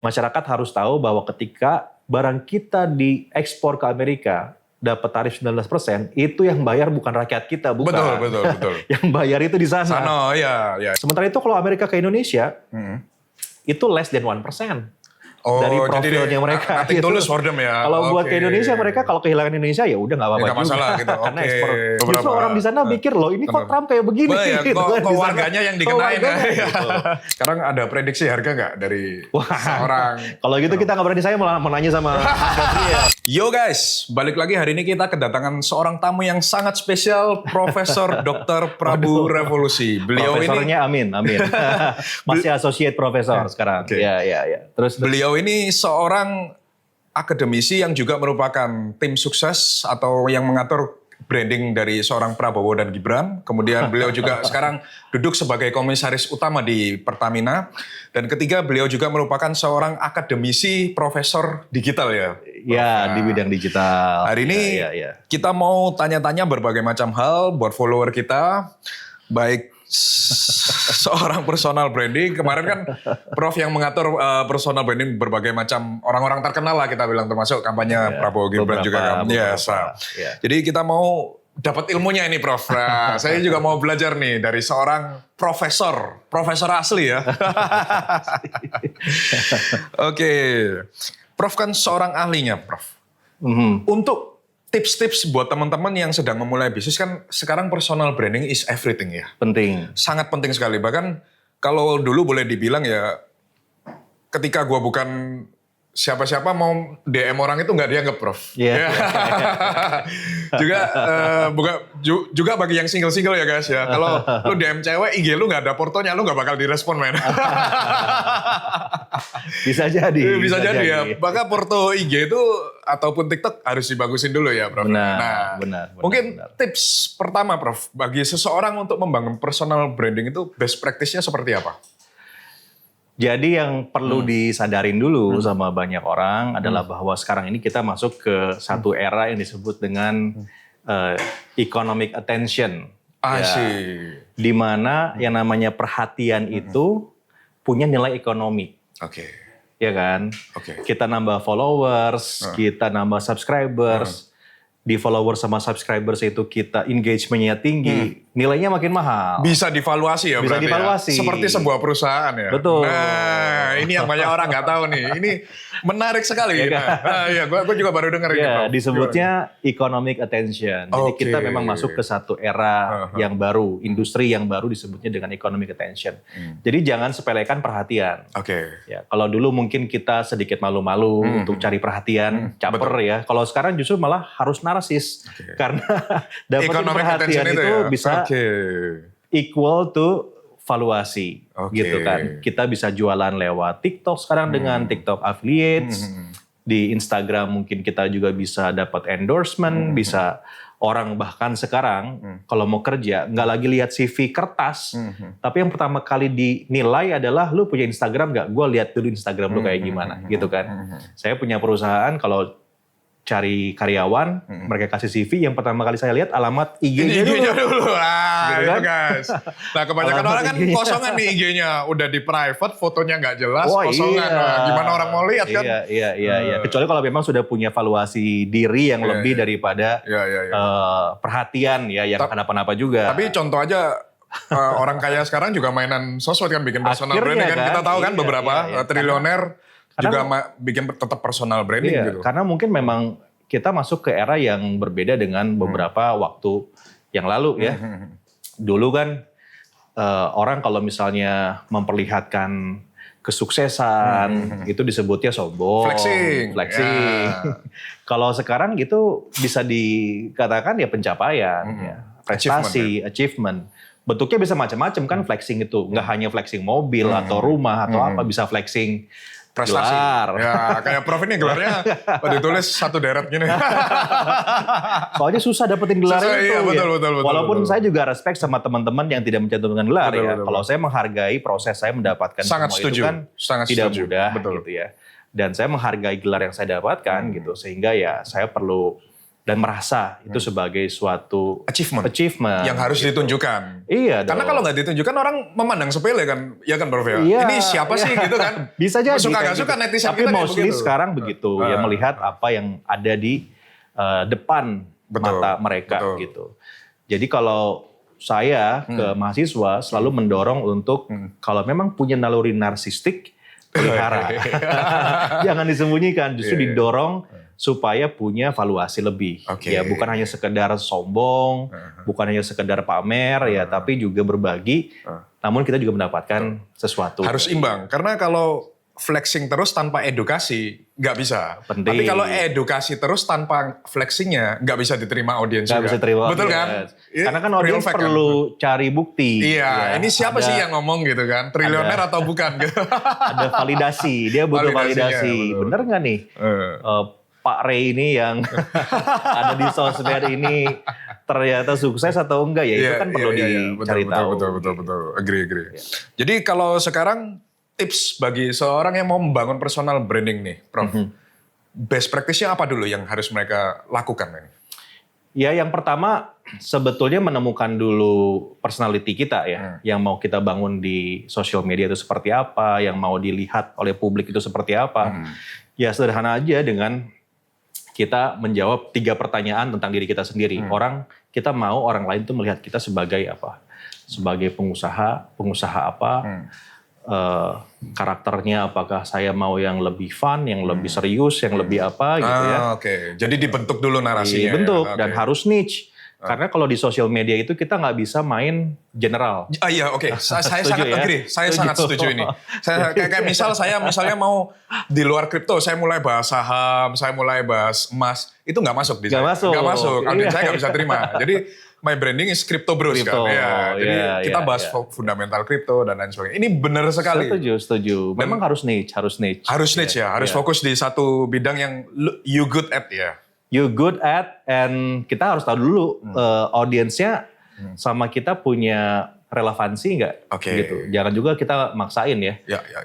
Masyarakat harus tahu bahwa ketika barang kita diekspor ke Amerika, dapat tarif 19%, itu yang bayar bukan rakyat kita, bukan. Betul. Yang bayar itu di sana. Ya. Sementara itu kalau Amerika ke Indonesia, itu less than 1%. Dari profilnya mereka. Nothing tulus for them ya. Kalau buat ke Indonesia, mereka kalau kehilangan Indonesia ya udah nggak apa-apa juga. Masalah gitu. Karena ekspor. Justru orang di sana mikir loh, ini kok Trump kayak begini. Kok warganya yang dikenain ya. Gitu. Sekarang ada prediksi harga nggak dari seorang? Kalau gitu kita nggak berani, saya mau nanya sama Gabriel. Yo guys, balik lagi hari ini kita kedatangan seorang tamu yang sangat spesial, Profesor Dr. Prabu Revolusi. Beliau Profesornya Amin. Masih associate profesor sekarang. Iya. Terus beliau ini seorang akademisi yang juga merupakan tim sukses atau yang mengatur branding dari seorang Prabowo dan Gibran. Kemudian beliau juga sekarang duduk sebagai komisaris utama di Pertamina. Dan ketiga, beliau juga merupakan seorang akademisi profesor digital ya. Ya, di bidang digital. Hari ini kita mau tanya-tanya berbagai macam hal buat follower kita. Baik seorang personal branding. Kemarin kan Prof yang mengatur personal branding berbagai macam orang-orang terkenal lah kita bilang, termasuk kampanye Prabowo Gibran juga. Jadi kita mau dapat ilmunya ini Prof. Nah, saya juga mau belajar nih dari seorang profesor asli ya. Oke. Prof kan seorang ahlinya Prof. Untuk tips-tips buat teman-teman yang sedang memulai bisnis, kan sekarang personal branding is everything ya. Penting. Sangat penting sekali. Bahkan kalau dulu boleh dibilang ya, ketika gua bukan siapa-siapa mau DM orang itu nggak dianggap Prof. Iya. Juga bagi yang single-single ya guys ya. Kalau lu DM cewek, IG lu nggak ada portonya, lu nggak bakal direspon men. Bisa jadi ya. Bahkan porto IG itu ataupun TikTok harus dibagusin dulu ya Prof. Benar. Mungkin tips pertama Prof, bagi seseorang untuk membangun personal branding itu best practice-nya seperti apa? Jadi yang perlu disadarin dulu sama banyak orang adalah bahwa sekarang ini kita masuk ke satu era yang disebut dengan economic attention. Di mana yang namanya perhatian itu punya nilai ekonomi. Ya kan? Kita nambah followers, kita nambah subscribers. Di followers sama subscribers itu kita engagementnya tinggi, nilainya makin mahal. Bisa divaluasi ya. Bisa divaluasi. Ya? Seperti sebuah perusahaan ya. Betul. Nah, ini yang banyak orang nggak tahu nih. Ini menarik sekali. Gue juga baru dengar ini. Disebutnya economic attention. Jadi kita memang masuk ke satu era yang baru, industri yang baru disebutnya dengan economic attention. Jadi jangan sepelekan perhatian. Ya, kalau dulu mungkin kita sedikit malu-malu untuk cari perhatian, caper ya. Kalau sekarang justru malah harus narsis. Karena dapetin perhatian itu bisa equal to valuasi gitu kan. Kita bisa jualan lewat TikTok sekarang dengan TikTok affiliates. Di Instagram mungkin kita juga bisa dapat endorsement, bisa orang bahkan sekarang kalau mau kerja nggak lagi lihat CV kertas, tapi yang pertama kali dinilai adalah lu punya Instagram nggak? Gue lihat dulu Instagram lu kayak gimana gitu kan. Saya punya perusahaan, kalau cari karyawan, mereka kasih CV, yang pertama kali saya lihat alamat IG-nya dulu. Gitu kan? Guys. Nah kebanyakan orang kan kosongan nih IG-nya, udah di private, fotonya nggak jelas, kosongan. Nah, gimana orang mau lihat kan? Iya. Kecuali kalau memang sudah punya valuasi diri yang lebih daripada perhatian ya, yang kenapa-napa juga. Tapi contoh aja, orang kaya sekarang juga mainan sosmed kan, bikin personal branding kan. Kita tahu kan beberapa triliuner juga bikin tetap personal branding gitu. Karena mungkin memang kita masuk ke era yang berbeda dengan beberapa waktu yang lalu ya. Dulu kan orang kalau misalnya memperlihatkan kesuksesan itu disebutnya sombong, flexing. Kalau sekarang gitu bisa dikatakan ya pencapaian, prestasi, achievement. Bentuknya bisa macam-macam kan flexing itu. Nggak hanya flexing mobil atau rumah atau apa, bisa flexing prestasi. Gelar. Ya, kayak Prof ini gelarnya ditulis satu deret gini. Soalnya susah dapetin gelarnya itu. Iya, betul. Walaupun saya juga respect sama teman-teman yang tidak mencantumkan gelar ya. Kalau saya menghargai proses saya mendapatkan semua itu kan tidak mudah gitu ya. Dan saya menghargai gelar yang saya dapatkan gitu. Sehingga ya saya perlu dan merasa itu sebagai suatu achievement yang harus ditunjukkan. Iya Karena kalau nggak ditunjukkan orang memandang sepele kan, ya kan Prof ya. Iya, ini siapa sih gitu kan? Bisa jadi. Suka nggak gitu. suka netizen Tapi kita mostly begitu. sekarang begitu ya, melihat apa yang ada di depan mata mereka gitu. Jadi kalau saya ke mahasiswa selalu mendorong untuk kalau memang punya naluri narsistik, pelihara. Jangan disembunyikan, justru didorong supaya punya valuasi lebih. Ya bukan hanya sekedar sombong, bukan hanya sekedar pamer ya, tapi juga berbagi. Namun kita juga mendapatkan sesuatu. Harus imbang, karena kalau flexing terus tanpa edukasi nggak bisa. Penting. Tapi kalau edukasi terus tanpa flexingnya nggak bisa diterima audiens juga. Bisa terima. Betul kan? Karena kan audiens perlu cari bukti. Iya, ini siapa sih yang ngomong gitu kan? Triliuner atau bukan gitu. Ada validasi, dia butuh validasi. Bener nggak nih? Pak Ray ini yang ada di sosmed ini ternyata sukses atau enggak ya? Itu kan perlu dicari tahu. Betul. Agree. Jadi kalau sekarang tips bagi seorang yang mau membangun personal branding nih, Prof. Best practice-nya apa dulu yang harus mereka lakukan ini? Ya, yang pertama sebetulnya menemukan dulu personality kita ya, yang mau kita bangun di sosial media itu seperti apa, yang mau dilihat oleh publik itu seperti apa. Ya sederhana aja dengan kita menjawab 3 pertanyaan tentang diri kita sendiri. Kita mau orang lain tuh melihat kita sebagai apa? Sebagai pengusaha apa? Karakternya apakah saya mau yang lebih fun, yang lebih serius, yang lebih apa gitu ya. Jadi dibentuk dulu narasinya. Dibentuk dan harus niche. Karena kalau di sosial media itu kita nggak bisa main general. Saya sangat agree. Saya sangat setuju ini. Kayak misalnya mau di luar kripto, saya mulai bahas saham, saya mulai bahas emas, itu nggak masuk di saya. Nggak masuk. Audiens saya nggak bisa terima. Jadi my branding is crypto bros kan. Jadi kita bahas fundamental kripto dan lain sebagainya. Ini benar sekali. Setuju. Memang harus niche. Harus niche ya. Harus fokus di satu bidang yang you good at ya. You good at, and kita harus tahu dulu audiensnya sama kita punya relevansi nggak gitu. Jangan juga kita maksain ya.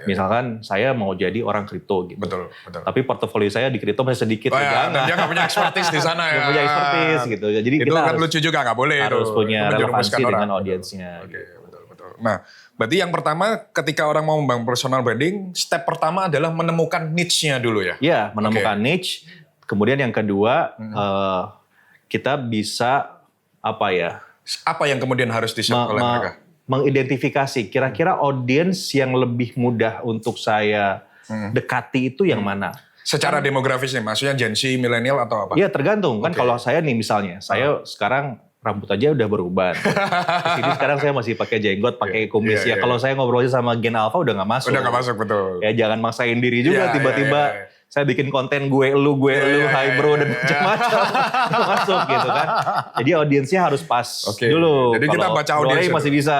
Misalkan saya mau jadi orang kripto gitu. Betul. Tapi portofolio saya di kripto masih sedikit. Dia nggak punya expertise di sana ya. Nggak punya expertise gitu. Jadi itu kita kan lucu juga, nggak boleh. Harus punya relevansi orang dengan audiensnya. Betul. Nah, berarti yang pertama ketika orang mau membangun personal branding, step pertama adalah menemukan niche-nya dulu ya? Iya, menemukan niche. Kemudian yang kedua, kita bisa apa yang kemudian harus di-set oleh mereka? Mengidentifikasi kira-kira audiens yang lebih mudah untuk saya dekati itu yang mana. Secara demografisnya, maksudnya Gen Z, milenial atau apa? Iya tergantung, kan kalau saya nih misalnya, saya sekarang rambut aja udah beruban. Kesini sekarang saya masih pakai jenggot, pakai kumis. Kalau saya ngobrolnya sama Gen Alpha udah nggak masuk. Udah nggak masuk, betul. Ya jangan maksain diri juga tiba-tiba. Saya bikin konten gue lu, hi bro, dan macam-macam. Masuk gitu kan. Jadi audiensnya harus pas dulu. Jadi kita baca audiens masih bisa.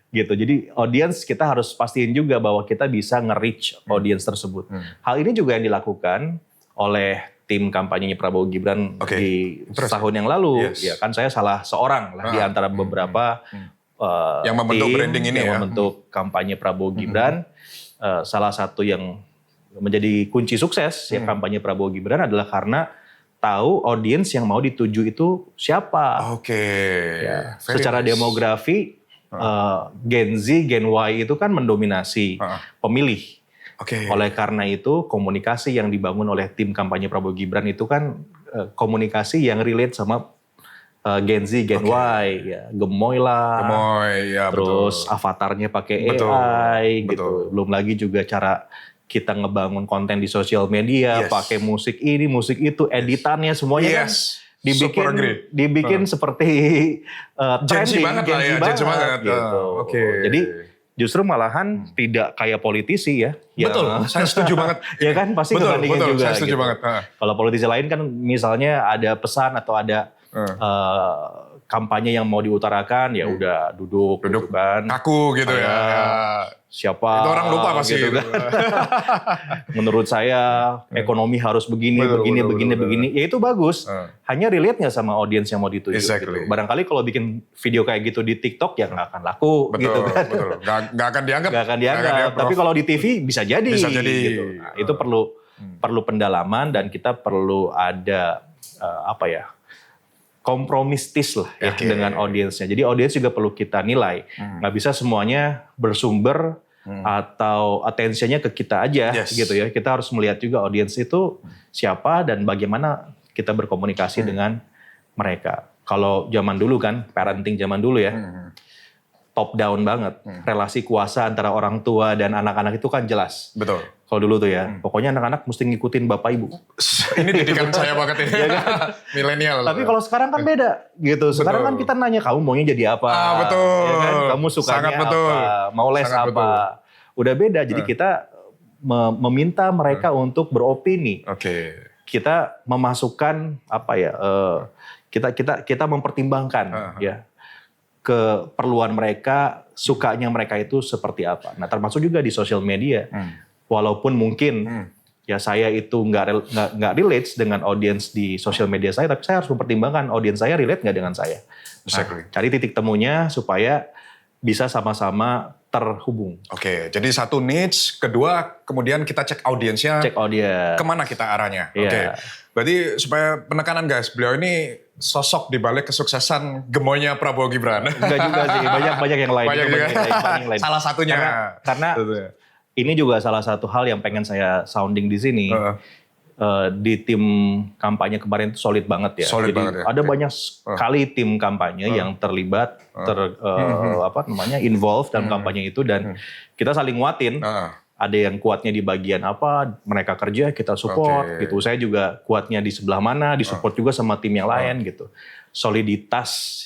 Gitu. Jadi audiens kita harus pastiin juga bahwa kita bisa nge-reach audiens tersebut. Hal ini juga yang dilakukan oleh tim kampanyenya Prabowo Gibran di tahun yang lalu. Ya kan saya salah seorang lah di antara beberapa yang membentuk tim branding ini yang membentuk kampanye Prabowo Gibran. Salah satu yang menjadi kunci sukses ya kampanye Prabowo Gibran adalah karena tahu audiens yang mau dituju itu siapa. Secara demografi Gen Z, Gen Y itu kan mendominasi pemilih. Oleh karena itu komunikasi yang dibangun oleh tim kampanye Prabowo Gibran itu kan komunikasi yang relate sama Gen Z, Gen Y, ya gemoy lah. Terus avatarnya pakai AI gitu. Belum lagi juga cara kita ngebangun konten di sosial media, pakai musik ini, musik itu, editannya semuanya kan dibikin seperti trending, Gen Z banget gitu. Jadi justru malahan tidak kayak politisi ya. Betul, saya setuju banget. Ya kan pasti ngebandingin juga. Saya setuju banget. Kalau politisi lain kan misalnya ada pesan atau ada kampanye yang mau diutarakan ya udah duduk kan. Kaku gitu ya. Siapa? Itu orang lupa pasti. Gitu kan. Menurut saya ekonomi harus begini. Ya itu bagus. Hanya relate nggak sama audiens yang mau dituju. Gitu. Barangkali kalau bikin video kayak gitu di TikTok ya nggak akan laku. Gitu kan. Nggak akan dianggap. Tapi kalau di TV bisa jadi. Bisa jadi. Gitu. Nah, itu perlu pendalaman dan kita perlu ada kompromistis lah ya dengan audiensnya. Jadi audiens juga perlu kita nilai. Nggak bisa semuanya bersumber atau atensinya ke kita aja gitu ya. Kita harus melihat juga audiens itu siapa dan bagaimana kita berkomunikasi dengan mereka. Kalau zaman dulu kan, parenting zaman dulu ya, top down banget. Relasi kuasa antara orang tua dan anak-anak itu kan jelas. Betul. Kalau dulu tuh ya, pokoknya anak-anak mesti ngikutin bapak ibu. Ini didikan saya banget ini. Ya kan? Milenial. Tapi kalau sekarang kan beda gitu. Sekarang kan kita nanya, kamu maunya jadi apa? Betul. Ya kan? Kamu sukanya apa? Mau les apa? Betul. Udah beda. Jadi kita meminta mereka untuk beropini. Kita memasukkan kita mempertimbangkan ya keperluan mereka, sukanya mereka itu seperti apa. Nah, termasuk juga di sosial media. Walaupun mungkin ya saya itu nggak relate dengan audiens di sosial media saya, tapi saya harus mempertimbangkan audiens saya relate nggak dengan saya. Nah, cari titik temunya supaya bisa sama-sama terhubung. Jadi satu niche, kedua kemudian kita cek audiensnya. Cek audiens. Kemana kita arahnya. Berarti supaya penekanan guys, beliau ini sosok di balik kesuksesan gemoynya Prabowo Gibran. Enggak juga sih, banyak yang lain. Banyak yang lain. Salah satunya. Karena ini juga salah satu hal yang pengen saya sounding di sini. Di tim kampanye kemarin itu solid banget ya. Jadi ada banyak sekali tim kampanye yang terlibat, involved dalam kampanye itu, dan kita saling nguatin. Ada yang kuatnya di bagian apa, mereka kerja, kita support gitu. Saya juga kuatnya di sebelah mana, disupport juga sama tim yang lain gitu. Soliditas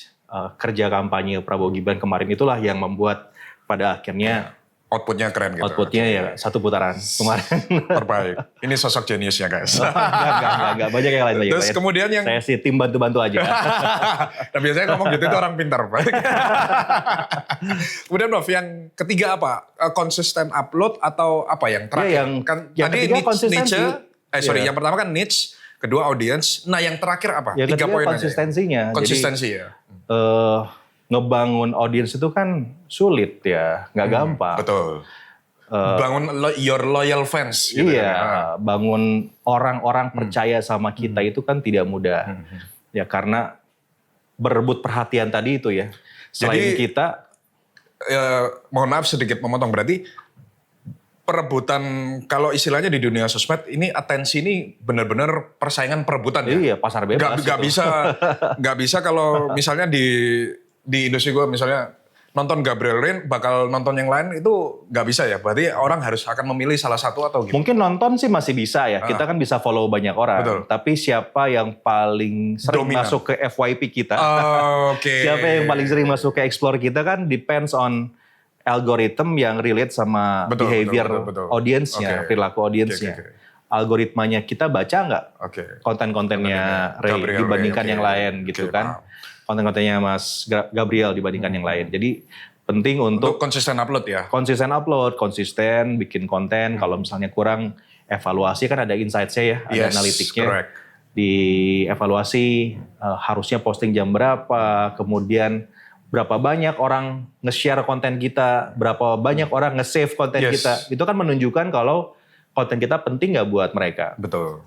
kerja kampanye Prabowo Gibran kemarin itulah yang membuat pada akhirnya outputnya keren gitu. Outputnya ya satu putaran kemarin. Terbaik. Ini sosok jeniusnya guys. Enggak. Banyak yang lain lagi. Terus kemudian yang... Saya sih tim bantu-bantu aja. Nah biasanya ngomong gitu itu orang pintar. Kemudian Prof, yang ketiga apa? Konsisten upload atau apa yang terakhir? Yang ketiga konsistensi. Yang pertama kan niche, kedua audience. Nah yang terakhir apa? Yang ketiga konsistensinya. Konsistensi ya. Ngebangun audiens itu kan sulit ya, nggak gampang. Betul. Bangun your loyal fans. Gitu bangun orang-orang percaya sama kita itu kan tidak mudah. Ya karena berebut perhatian tadi itu ya. Selain jadi, kita, mohon maaf sedikit memotong, berarti perebutan, kalau istilahnya di dunia sosmed ini atensi ini benar-benar persaingan perebutan ya. Iya, pasar bebas. Nggak bisa kalau misalnya di industri gue misalnya nonton Gabriel Rain bakal nonton yang lain itu nggak bisa ya. Berarti orang harus akan memilih salah satu atau gimana? Mungkin nonton sih masih bisa ya. Kita kan bisa follow banyak orang. Betul. Tapi siapa yang paling sering masuk ke FYP kita? Siapa yang paling sering masuk ke Explore kita kan depends on algoritma yang relate sama behavior audiensnya, perilaku audiensnya. Algoritmanya kita baca nggak konten-kontennya Ray dibandingkan yang lain gitu kan? Konten-kontennya Mas Gabriel dibandingkan yang lain. Jadi penting untuk konsisten upload ya. Konsisten upload, konsisten bikin konten. Kalau misalnya kurang evaluasi kan ada insight-nya ya, ada analitiknya. Correct. Di evaluasi harusnya posting jam berapa, kemudian berapa banyak orang nge-share konten kita, berapa banyak orang nge-save konten kita. Itu kan menunjukkan kalau konten kita penting nggak buat mereka. Betul.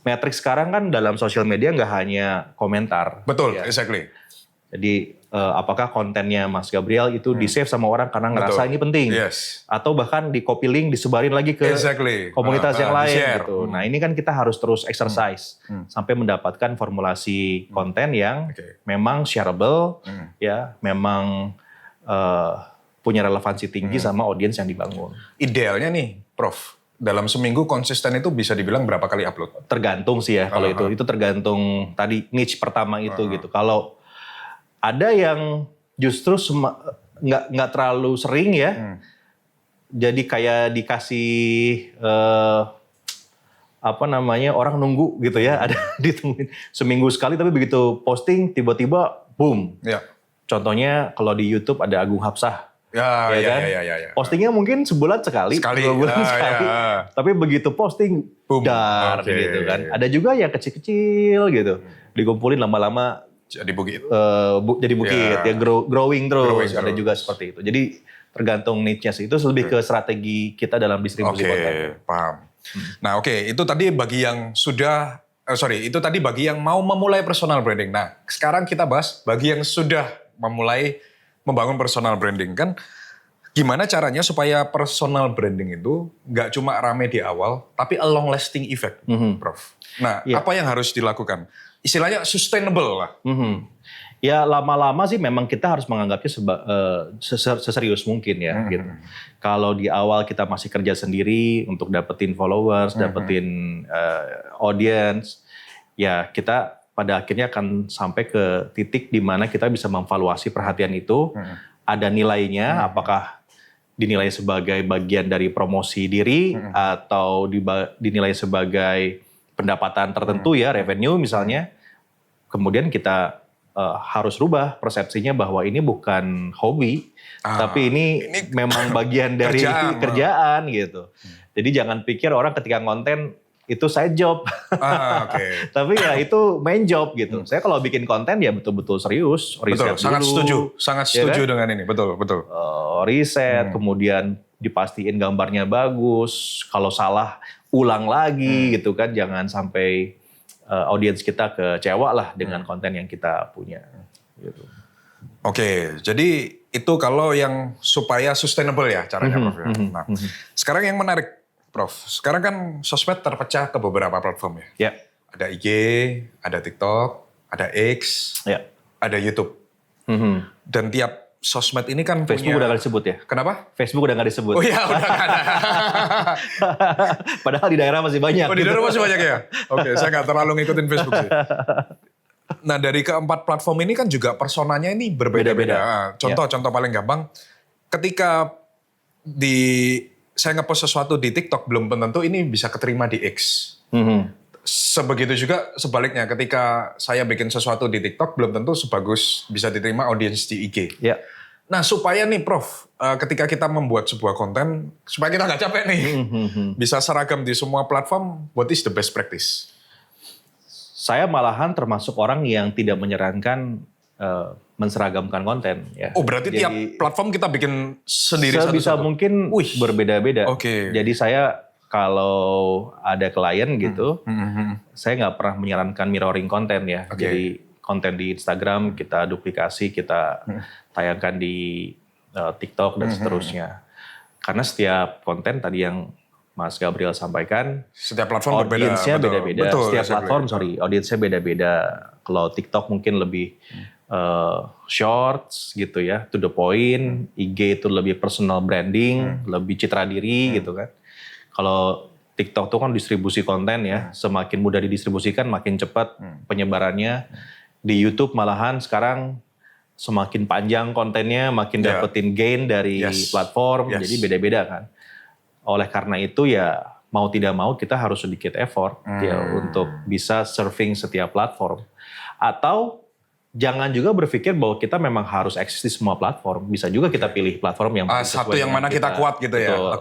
Metrik sekarang kan dalam sosial media nggak hanya komentar. Betul, exactly. Jadi apakah kontennya Mas Gabriel itu di-save sama orang karena ngerasa ini penting. Atau bahkan di copy link disebarin lagi ke komunitas yang lain gitu. Nah ini kan kita harus terus exercise sampai mendapatkan formulasi konten yang memang shareable, ya memang punya relevansi tinggi sama audiens yang dibangun. Idealnya nih Prof, dalam seminggu konsisten itu bisa dibilang berapa kali upload? Tergantung sih ya kalau itu tergantung tadi niche pertama itu gitu. Kalau ada yang justru nggak terlalu sering ya, jadi kayak dikasih orang nunggu gitu ya, ada ditungguin seminggu sekali tapi begitu posting tiba-tiba boom. Contohnya kalau di YouTube ada Agung Hapsah. Ya. Postingnya mungkin sebulan sekali. 2 bulan sekali. Tapi begitu posting, dar gitu kan. Ada juga yang kecil-kecil gitu. Dikumpulin lama-lama. Jadi bukit. Jadi bukit, ya growing terus. Ada juga seperti itu. Jadi tergantung niche-nya sih. Itu lebih ke strategi kita dalam distribusi konten. Paham. Nah itu tadi bagi yang sudah itu tadi bagi yang mau memulai personal branding. Nah, sekarang kita bahas bagi yang sudah memulai membangun personal branding. Kan gimana caranya supaya personal branding itu nggak cuma rame di awal, tapi a long lasting effect, Prof. Nah, apa yang harus dilakukan? Istilahnya sustainable lah. Ya lama-lama sih memang kita harus menganggapnya seserius mungkin ya. Gitu. Kalau di awal kita masih kerja sendiri untuk dapetin followers, dapetin audience, ya kita pada akhirnya akan sampai ke titik di mana kita bisa memvaluasi perhatian itu, ada nilainya, apakah dinilai sebagai bagian dari promosi diri atau dinilai sebagai pendapatan tertentu ya, revenue misalnya. Kemudian kita harus rubah persepsinya bahwa ini bukan hobi, tapi ini memang bagian dari kerjaan gitu. Jadi jangan pikir orang ketika konten itu side job, tapi ya itu main job gitu. Saya kalau bikin konten ya betul-betul serius, riset dulu. Sangat setuju ya kan? Dengan ini, betul. Riset, kemudian dipastiin gambarnya bagus. Kalau salah ulang lagi gitu kan, jangan sampai audiens kita kecewa lah dengan konten yang kita punya. Gitu. Oke, jadi itu kalau yang supaya sustainable ya caranya, Prof. Nah, sekarang yang menarik, Prof. Sekarang kan sosmed terpecah ke beberapa platform ya. Ada IG, ada TikTok, ada X, ada YouTube. Dan tiap sosmed ini kan Facebook udah gak disebut ya? Kenapa? Facebook udah gak disebut. Oh iya, udah gak ada. Padahal di daerah masih banyak. Oh, di daerah masih banyak ya? Oke, saya gak terlalu ngikutin Facebook sih. Nah, dari keempat platform ini kan juga personanya ini berbeda-beda. Contoh paling gampang, ketika saya ngepost sesuatu di TikTok, belum tentu ini bisa keterima di X. Sebegitu juga sebaliknya, ketika saya bikin sesuatu di TikTok, belum tentu sebagus bisa diterima audiens di IG. Nah, supaya nih Prof, ketika kita membuat sebuah konten, supaya kita nggak capek nih, bisa seragam di semua platform, what is the best practice? Saya malahan termasuk orang yang tidak menyarankan menseragamkan konten. Ya. Oh, berarti tiap platform kita bikin sendiri satu-satu? Sebisa mungkin berbeda-beda. Jadi saya kalau ada klien gitu, saya nggak pernah menyarankan mirroring konten ya. Jadi konten di Instagram kita duplikasi, kita tayangkan di TikTok dan seterusnya. Karena setiap konten tadi yang Mas Gabriel sampaikan, setiap platform audiensnya beda-beda. Setiap platform, audiensnya beda-beda. Kalau TikTok mungkin lebih shorts gitu ya, to the point. IG itu lebih personal branding, lebih citra diri gitu kan. Kalau TikTok itu kan distribusi konten ya, semakin mudah didistribusikan makin cepat penyebarannya. Di YouTube malahan sekarang semakin panjang kontennya, makin dapetin gain dari platform, jadi beda-beda kan. Oleh karena itu ya mau tidak mau kita harus sedikit effort ya untuk bisa surfing setiap platform. Atau jangan juga berpikir bahwa kita memang harus eksis di semua platform. Bisa juga kita pilih platform yang satu yang mana kita kuat gitu ya.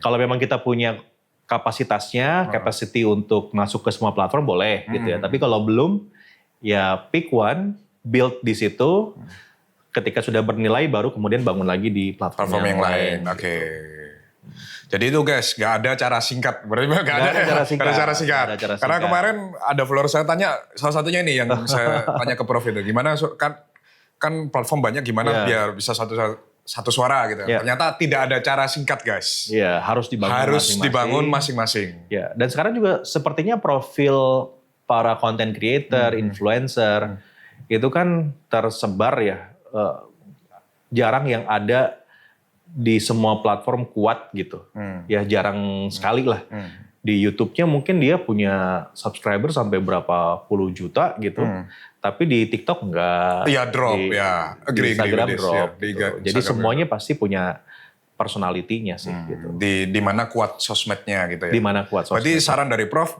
Kalau memang kita punya kapasitasnya, capacity untuk masuk ke semua platform boleh gitu ya. Tapi kalau belum, ya pick one, build di situ. Ketika sudah bernilai, baru kemudian bangun lagi di platform yang lain. Jadi itu guys, nggak ada cara singkat. Berarti nggak ada cara singkat. Karena kemarin ada follower saya tanya, salah satunya ini yang saya tanya ke Prof itu, gimana kan platform banyak, gimana biar bisa satu suara gitu. Ternyata tidak ada cara singkat guys. Iya, harus dibangun masing-masing. Ya, dan sekarang juga sepertinya profil para content creator, influencer, itu kan tersebar ya, jarang yang ada di semua platform kuat gitu. Ya jarang sekali lah. Di YouTube-nya mungkin dia punya subscriber sampai berapa puluh juta gitu. Tapi di TikTok enggak. Iya drop di Instagram drop. Gitu. Jadi semuanya pasti punya personality-nya sih gitu. Di mana kuat sosmednya gitu ya. Di mana kuat sosmed. Berarti saran dari Prof,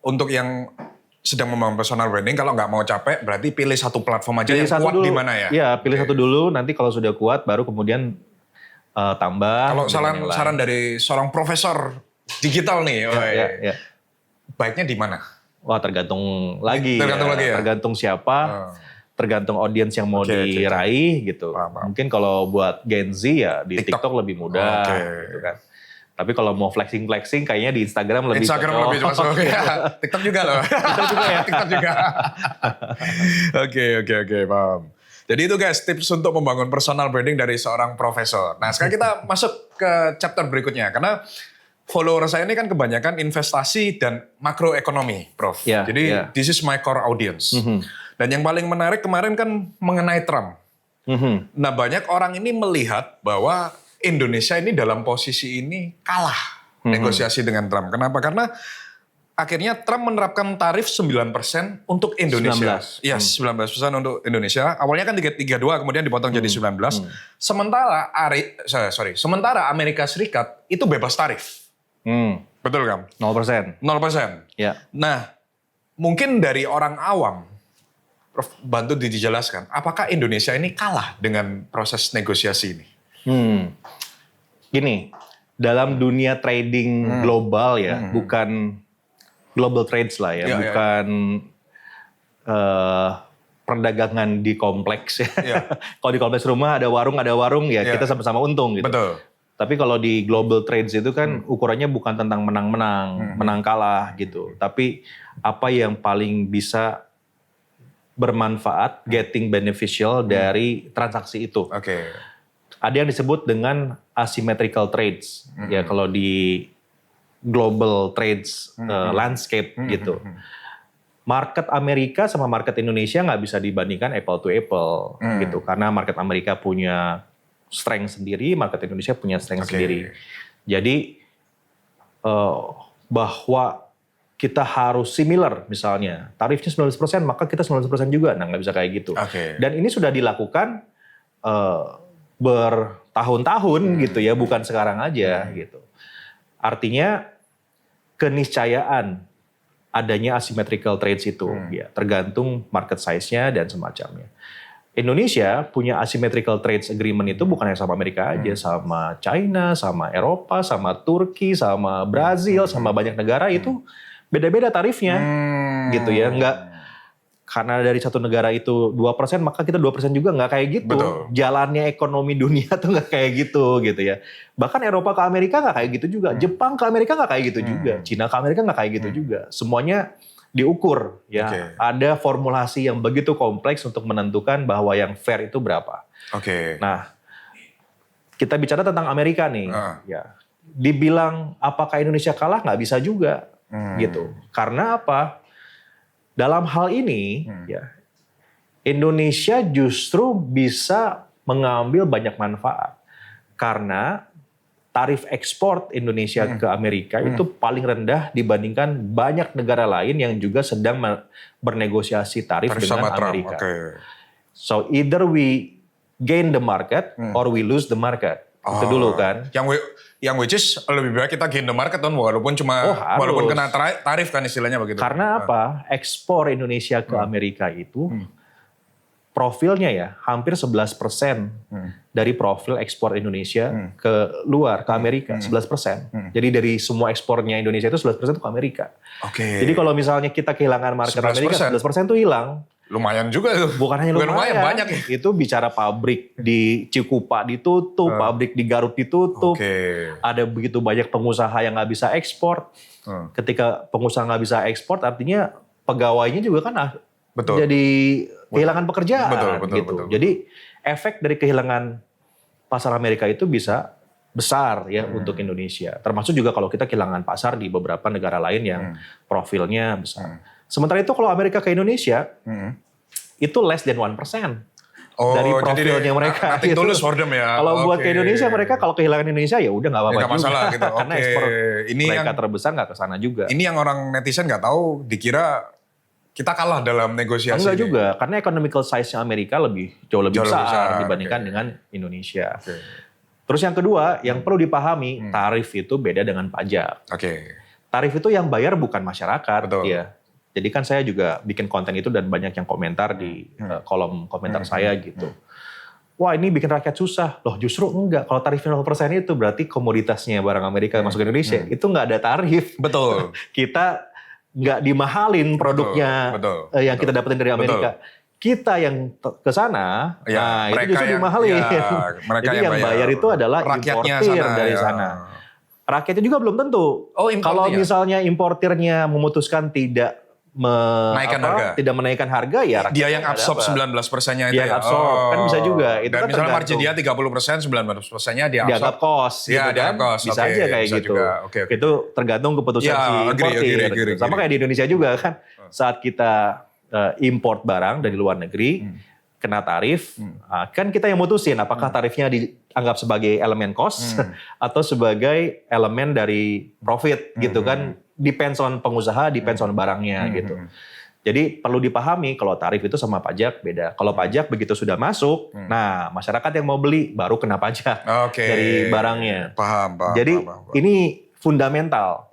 untuk yang sedang membangun personal branding, kalau nggak mau capek, berarti pilih satu platform aja yang kuat di mana ya? Iya, pilih satu dulu, nanti kalau sudah kuat baru kemudian tambah. Kalau saran dari seorang profesor digital nih, baiknya di mana? Wah, tergantung lagi. Tergantung siapa, tergantung audiens yang mau diraih gitu. Mungkin kalau buat Gen Z ya di TikTok lebih mudah gitu kan. Tapi kalau mau flexing kayaknya di Instagram lebih cocok. Ya. TikTok juga loh. TikTok juga ya. TikTok juga. Oke, paham. Jadi itu guys, tips untuk membangun personal branding dari seorang profesor. Nah, sekarang kita masuk ke chapter berikutnya. Karena follower saya ini kan kebanyakan investasi dan makroekonomi, Prof. Yeah, Jadi this is my core audience. Dan yang paling menarik kemarin kan mengenai Trump. Nah, banyak orang ini melihat bahwa Indonesia ini dalam posisi ini kalah negosiasi dengan Trump. Kenapa? Karena akhirnya Trump menerapkan tarif 9% untuk Indonesia. 19. Yes, 19% untuk Indonesia. Awalnya kan 32, kemudian dipotong jadi 19. Sementara Amerika Serikat itu bebas tarif. Betul kan? 0%. 0%. Ya. Nah, mungkin dari orang awam, Prof, bantu dijelaskan, apakah Indonesia ini kalah dengan proses negosiasi ini? Gini, dalam dunia trading global ya, bukan global trades lah ya, bukan perdagangan di kompleks ya. Kalau di kompleks rumah ada warung ya kita sama-sama untung gitu. Betul. Tapi kalau di global trades itu kan ukurannya bukan tentang menang-menang, menang kalah gitu. Tapi apa yang paling bisa bermanfaat, getting beneficial dari transaksi itu. Oke. Ada yang disebut dengan asymmetrical trades. Ya kalau di global trades landscape gitu. Market Amerika sama market Indonesia nggak bisa dibandingkan apple to apple gitu. Karena market Amerika punya strength sendiri, market Indonesia punya strength sendiri. Jadi bahwa kita harus similar misalnya. Tarifnya 19% maka kita 19% juga. Nah nggak bisa kayak gitu. Dan ini sudah dilakukan bertahun-tahun gitu ya, bukan sekarang aja gitu. Artinya keniscayaan adanya asymmetrical trades itu ya, tergantung market size-nya dan semacamnya. Indonesia punya asymmetrical trades agreement itu bukan hanya sama Amerika aja, sama China, sama Eropa, sama Turki, sama Brazil, sama banyak negara itu beda-beda tarifnya gitu ya. Enggak karena dari satu negara itu 2%, maka kita 2% juga nggak kayak gitu. Betul. Jalannya ekonomi dunia tuh nggak kayak gitu ya. Bahkan Eropa ke Amerika nggak kayak gitu juga. Jepang ke Amerika nggak kayak gitu juga. Cina ke Amerika nggak kayak gitu juga. Semuanya diukur ya. Ada formulasi yang begitu kompleks untuk menentukan bahwa yang fair itu berapa. Nah, kita bicara tentang Amerika nih. Ya, dibilang apakah Indonesia kalah nggak bisa juga gitu. Karena apa? Dalam hal ini, ya, Indonesia justru bisa mengambil banyak manfaat karena tarif ekspor Indonesia ke Amerika itu paling rendah dibandingkan banyak negara lain yang juga sedang bernegosiasi tarif dengan Amerika. So either we gain the market or we lose the market. Itu dulu kan. Yang which is lebih baik kita gain the market kan, walaupun walaupun kena tarif kan istilahnya begitu. Karena apa? Ekspor Indonesia ke Amerika itu profilnya ya hampir 11% dari profil ekspor Indonesia ke luar, ke Amerika, 11%. Jadi dari semua ekspornya Indonesia itu 11% ke Amerika. Jadi kalau misalnya kita kehilangan market 11%. Amerika, 11% itu hilang. Lumayan juga tuh. Bukan hanya lumayan, banyak ya. Itu bicara pabrik di Cikupa ditutup, pabrik di Garut ditutup. Ada begitu banyak pengusaha yang nggak bisa ekspor. Ketika pengusaha nggak bisa ekspor, artinya pegawainya juga kan jadi kehilangan pekerjaan. Betul. Jadi efek dari kehilangan pasar Amerika itu bisa besar ya untuk Indonesia. Termasuk juga kalau kita kehilangan pasar di beberapa negara lain yang profilnya besar. Sementara itu kalau Amerika ke Indonesia, itu less than 1% dari profilnya mereka. Nothing tulus for them ya. Kalau buat ke Indonesia, mereka kalau kehilangan Indonesia ya udah nggak apa-apa juga. Masalah gitu. Karena ekspor mereka terbesar nggak ke sana juga. Ini yang orang netizen nggak tahu, dikira kita kalah dalam negosiasi. Enggak juga, karena economical size-nya Amerika jauh lebih besar dibandingkan dengan Indonesia. Terus yang kedua, yang perlu dipahami, tarif itu beda dengan pajak. Tarif itu yang bayar bukan masyarakat. Ya. Jadi kan saya juga bikin konten itu dan banyak yang komentar di kolom komentar saya gitu. Wah ini bikin rakyat susah. Loh justru enggak. Kalau tarifnya 0% itu berarti komoditasnya barang Amerika masuk ke Indonesia. Itu enggak ada tarif. Betul. Kita enggak dimahalin produknya yang kita dapetin dari Amerika. Kita yang ke sana, itu justru dimahalin. Jadi yang bayar itu adalah importir dari sana. Rakyatnya juga belum tentu. Kalau misalnya importirnya memutuskan tidak menaikkan harga, ya dia yang absorb 19%-nya itu dia absorb, kan bisa juga. Itu dan kan misalnya margin dia 30%, 19%-nya dia absorb. Dianggap cost, ya, gitu kan. Bisa aja kayak bisa gitu. Okay. Itu tergantung keputusan si importir. Sama kayak di Indonesia juga kan. Saat kita import barang dari luar negeri, kena tarif, kan kita yang mutusin apakah tarifnya dianggap sebagai elemen cost atau sebagai elemen dari profit gitu kan. Depends on pengusaha, depends on barangnya gitu. Jadi perlu dipahami kalau tarif itu sama pajak beda. Kalau pajak begitu sudah masuk, nah masyarakat yang mau beli baru kena pajak dari barangnya. Paham. Jadi ini fundamental.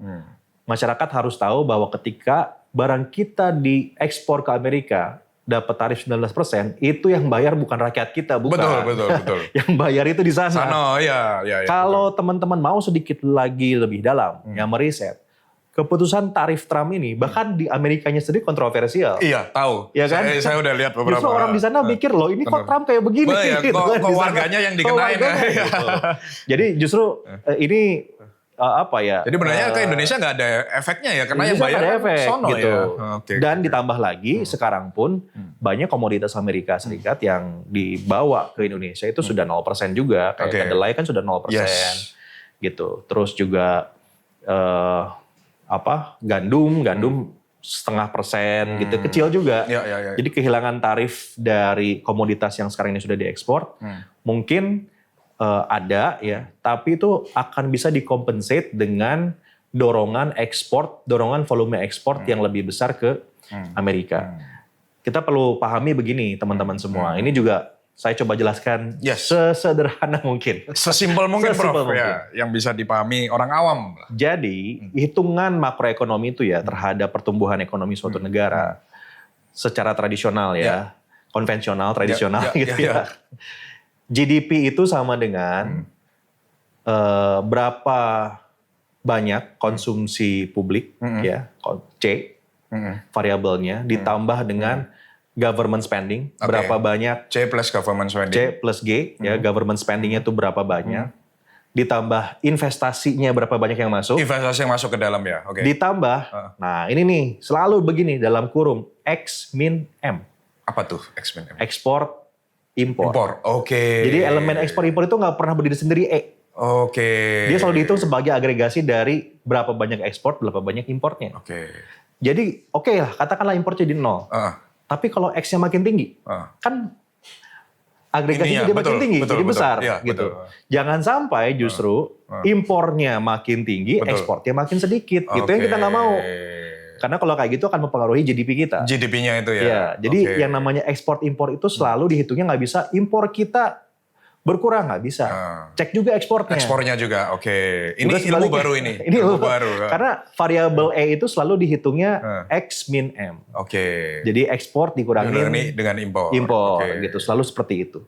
Masyarakat harus tahu bahwa ketika barang kita diekspor ke Amerika, dapat tarif 19%, itu yang bayar bukan rakyat kita, bukan. Betul. Yang bayar itu di sana. Ya, kalau teman-teman mau sedikit lagi lebih dalam, yang meriset, keputusan tarif Trump ini bahkan di Amerikanya sendiri kontroversial. Iya, tahu. Ya kan? Saya udah lihat beberapa. Justru orang di sana mikir loh, ini kok Trump kayak begini? Gitu kan, kok warganya yang dikenain. Gitu. Jadi justru ini Jadi benarnya ke Indonesia nggak ada efeknya ya, karena yang bayar ada efek, sono gitu. Ya. Dan ditambah lagi sekarang pun banyak komoditas Amerika Serikat yang dibawa ke Indonesia itu sudah 0% juga. Kayak kedelai kan sudah 0%. Gitu. Terus juga gandum 0,5% gitu, kecil juga. Jadi kehilangan tarif dari komoditas yang sekarang ini sudah diekspor mungkin ada ya, tapi itu akan bisa dikompensate dengan dorongan volume ekspor yang lebih besar ke Amerika. Kita perlu pahami begini teman-teman semua. Ini juga saya coba jelaskan sesederhana mungkin. Sesimpel mungkin Prof, ya, yang bisa dipahami orang awam. Jadi hitungan makroekonomi itu ya terhadap pertumbuhan ekonomi suatu negara secara tradisional ya, konvensional, tradisional gitu ya. GDP itu sama dengan berapa banyak konsumsi publik ya, C variabelnya ditambah dengan government spending, berapa banyak C plus government spending. C plus G ya, government spendingnya itu berapa banyak, ditambah investasinya berapa banyak yang masuk. Investasi yang masuk ke dalam ya, ditambah, nah ini nih selalu begini dalam kurung X min M. Apa tuh X min M? Ekspor impor. Jadi elemen ekspor impor itu nggak pernah berdiri sendiri Dia selalu dihitung sebagai agregasi dari berapa banyak ekspor, berapa banyak importnya. Jadi lah, katakanlah impor jadi 0. Tapi kalau X-nya makin tinggi, kan agregasinya jadi makin tinggi, jadi besar gitu. Jangan sampai justru impornya makin tinggi, ekspornya makin sedikit. Gitu yang kita nggak mau. Karena kalau kayak gitu akan mempengaruhi GDP kita. GDP-nya itu ya. Jadi yang namanya ekspor impor itu selalu dihitungnya nggak bisa impor kita berkurang, nggak bisa. Cek juga ekspornya. Ekspornya juga, Ini ilmu baru ini. Ini ilmu baru. Karena variabel E itu selalu dihitungnya X min M. Jadi ekspor dikurangin dengan impor. Gitu, selalu seperti itu.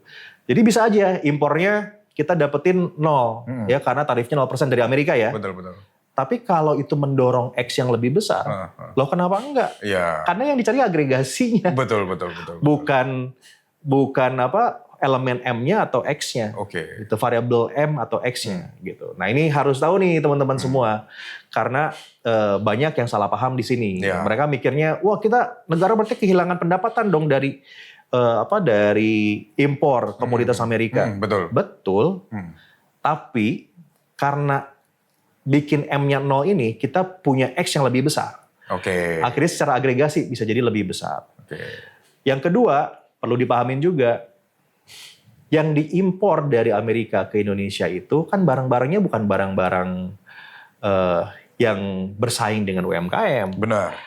Jadi bisa aja impornya kita dapetin 0 ya karena tarifnya 0% dari Amerika ya. Betul. Tapi kalau itu mendorong X yang lebih besar, loh kenapa enggak? Karena yang dicari agregasinya. Betul. Bukan elemen M-nya atau X-nya. Itu variabel M atau X-nya gitu. Nah, ini harus tahu nih teman-teman semua. Karena banyak yang salah paham di sini. Mereka mikirnya, wah kita negara berarti kehilangan pendapatan dong dari dari impor komoditas Amerika. Betul. Tapi karena bikin M-nya 0 ini, kita punya X yang lebih besar. Akhirnya secara agregasi bisa jadi lebih besar. Yang kedua, perlu dipahamin juga, yang diimpor dari Amerika ke Indonesia itu kan barang-barangnya bukan barang-barang yang bersaing dengan UMKM. Benar.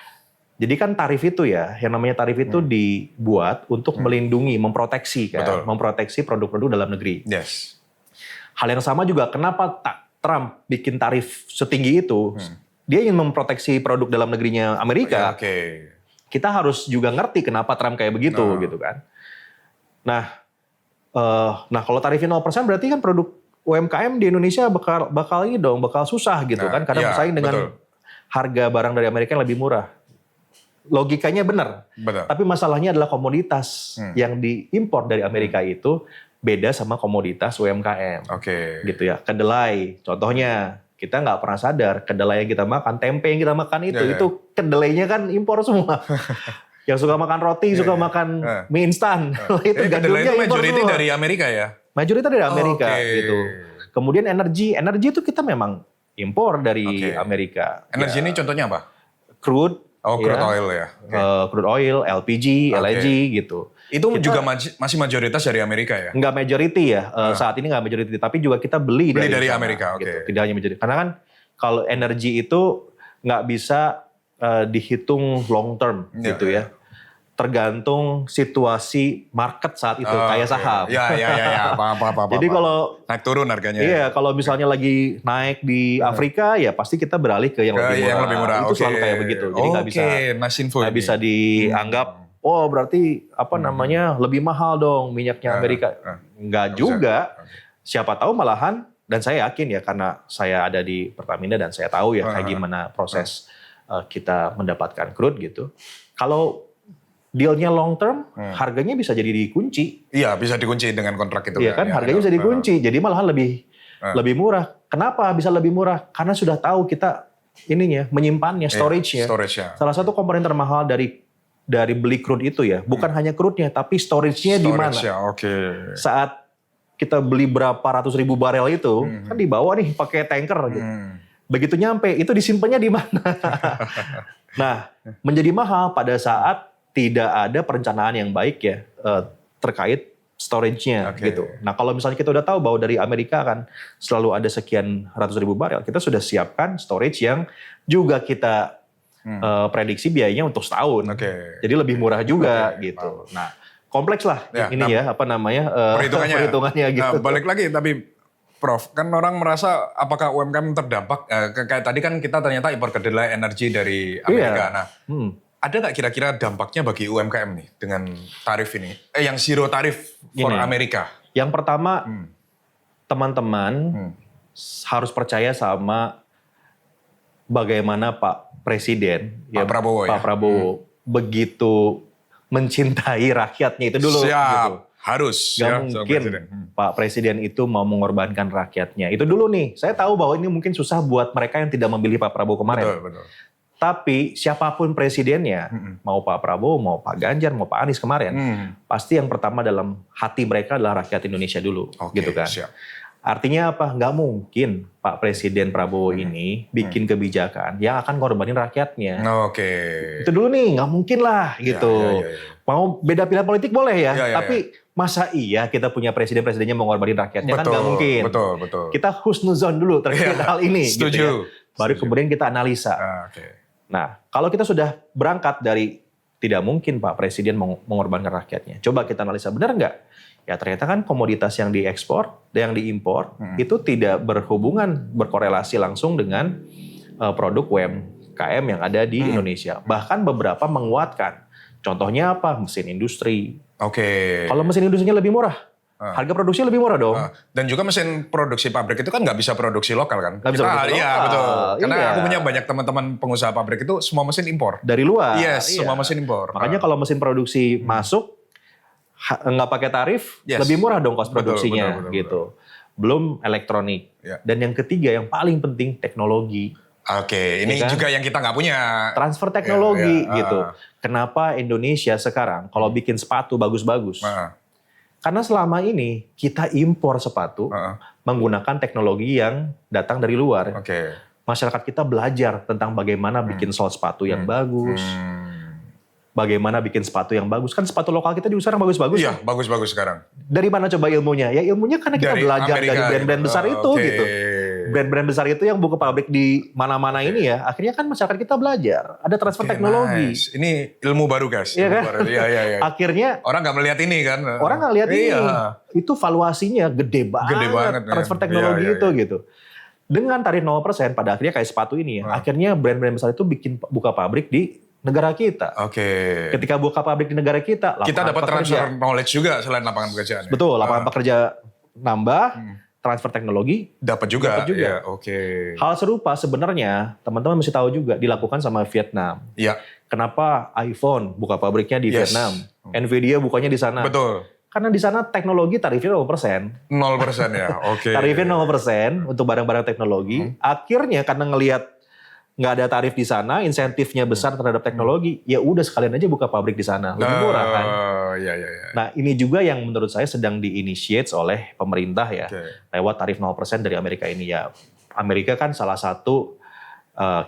Jadi kan tarif itu ya, yang namanya tarif itu dibuat untuk melindungi, memproteksi kan, memproteksi produk-produk dalam negeri. Hal yang sama juga, kenapa Trump bikin tarif setinggi itu, dia ingin memproteksi produk dalam negerinya Amerika. Kita harus juga ngerti kenapa Trump kayak begitu gitu kan. Nah kalau tarifnya 0% berarti kan produk UMKM di Indonesia bakal susah gitu kan, karena bersaing dengan harga barang dari Amerika yang lebih murah. Logikanya benar. Tapi masalahnya adalah komoditas yang diimpor dari Amerika itu beda sama komoditas UMKM. Gitu ya. Kedelai contohnya kita nggak pernah sadar kedelai yang kita makan, tempe yang kita makan itu kedelainya kan impor semua. Yang suka makan roti, suka makan mie instan, itu gandumnya impor semua. Dari Amerika ya? Mayoritas dari Amerika gitu. Kemudian energi itu kita memang impor dari Amerika. Energi ini contohnya apa? Crude. Crude oil ya. Crude oil, LPG, LNG gitu. Itu juga masih majoritas dari Amerika ya? Enggak majority ya, saat ini enggak majority, tapi juga kita beli dari Amerika, gitu. Tidak hanya majority. Karena kan kalau energi itu nggak bisa dihitung long term gitu ya. Tergantung situasi market saat itu, kayak saham. Apa. Jadi kalau naik turun harganya. Iya, kalau misalnya lagi naik di Afrika ya pasti kita beralih ke yang lebih murah. Itu selalu kayak begitu. Jadi nggak bisa dianggap berarti lebih mahal dong minyaknya Amerika. Enggak juga. Siapa tahu malahan, dan saya yakin ya karena saya ada di Pertamina dan saya tahu ya kayak gimana proses kita mendapatkan crude gitu. Kalau dealnya long term, harganya bisa jadi dikunci. Iya, bisa dikunci dengan kontrak itu. Iya kan, harganya bisa dikunci. Jadi malahan lebih murah. Kenapa bisa lebih murah? Karena sudah tahu kita menyimpannya, storage-nya. Salah satu komponen termahal dari beli crude itu ya, bukan hanya crude-nya, tapi storage-nya di mana. Saat kita beli berapa ratus ribu barel itu, kan dibawa nih pakai tanker gitu. Begitu nyampe, itu disimpannya di mana? Nah, menjadi mahal pada saat tidak ada perencanaan yang baik ya terkait storage-nya gitu. Nah kalau misalnya kita udah tahu bahwa dari Amerika kan selalu ada sekian ratus ribu barel, kita sudah siapkan storage yang juga kita prediksi biayanya untuk setahun. Jadi lebih murah juga gitu. Nah kompleks lah perhitungannya gitu. Balik lagi tapi Prof, kan orang merasa apakah UMKM terdampak? Kayak tadi kan kita ternyata impor kedelai energi dari Amerika. Nah, ada nggak kira-kira dampaknya bagi UMKM nih dengan tarif ini? Yang zero tarif for Amerika. Yang pertama, teman-teman harus percaya sama bagaimana Pak Presiden, Pak Prabowo begitu mencintai rakyatnya itu dulu. Gitu. Harus. Gak mungkin Pak Presiden itu mau mengorbankan rakyatnya. Itu dulu nih. Saya tahu bahwa ini mungkin susah buat mereka yang tidak memilih Pak Prabowo kemarin. Betul. Tapi siapapun presidennya, mau Pak Prabowo, mau Pak Ganjar, mau Pak Anies kemarin, pasti yang pertama dalam hati mereka adalah rakyat Indonesia dulu, gitu kan. Siap. Artinya apa? Nggak mungkin Pak Presiden Prabowo ini bikin kebijakan yang akan ngorbanin rakyatnya. Itu dulu nih, nggak mungkin lah gitu. Mau beda pilihan politik boleh ya, tapi masa iya kita punya presidennya mengorbanin rakyatnya? Kan nggak mungkin. Betul. Kita husnuzon dulu terkait hal ini. Setuju. Gitu ya. Baru kemudian kita analisa. Nah, kalau kita sudah berangkat dari tidak mungkin Pak Presiden mengorbankan rakyatnya. Coba kita analisa, benar nggak? Ya ternyata kan komoditas yang diekspor dan yang diimpor itu tidak berkorelasi langsung dengan produk UMKM yang ada di Indonesia. Bahkan beberapa menguatkan. Contohnya apa? Mesin industri. Kalau mesin industrinya lebih murah, harga produksinya lebih murah dong. Dan juga mesin produksi pabrik itu kan nggak bisa produksi lokal kan? Nggak bisa produksi lokal. Iya betul. Karena aku punya banyak teman-teman pengusaha pabrik itu semua mesin impor. Dari luar. Semua mesin impor. Makanya kalau mesin produksi masuk, nggak pakai tarif, lebih murah dong cost produksinya gitu. Belum elektronik. Dan yang ketiga yang paling penting teknologi. Ini kan? Juga yang kita nggak punya. Transfer teknologi gitu. Kenapa Indonesia sekarang kalau bikin sepatu bagus-bagus? Karena selama ini kita impor sepatu menggunakan teknologi yang datang dari luar. Masyarakat kita belajar tentang bagaimana bikin sol sepatu yang bagus. Bagaimana bikin sepatu yang bagus. Kan sepatu lokal kita juga sekarang bagus-bagus. Iya, bagus-bagus sekarang. Dari mana coba ilmunya? Ya ilmunya karena kita belajar Amerika, dari brand-brand besar itu gitu. Brand-brand besar itu yang buka pabrik di mana-mana ini ya. Akhirnya kan masyarakat kita belajar. Ada transfer teknologi. Nice. Ini ilmu baru guys. Iya kan? Iya. Akhirnya. Orang nggak melihat ini kan. Orang nggak lihat ini. Itu valuasinya gede banget. Transfer teknologi itu gitu. Dengan tarif 0% pada akhirnya kayak sepatu ini ya. Akhirnya brand-brand besar itu bikin buka pabrik di negara kita. Ketika buka pabrik di negara kita dapat transfer knowledge juga selain lapangan pekerjaan. Betul, lapangan pekerja nambah, transfer teknologi dapat juga. Ya, hal serupa sebenarnya teman-teman mesti tahu juga dilakukan sama Vietnam. Kenapa iPhone buka pabriknya di Vietnam, Nvidia bukanya di sana? Betul. Karena di sana teknologi tarifnya 0%. 0% ya, oke. Tarifnya 0% untuk barang-barang teknologi. Akhirnya karena ngelihat nggak ada tarif di sana, insentifnya besar terhadap teknologi, ya udah sekalian aja buka pabrik di sana, lebih murah kan. Iya. Nah ini juga yang menurut saya sedang diinitiate oleh pemerintah ya, lewat tarif 0% dari Amerika ini ya. Amerika kan salah satu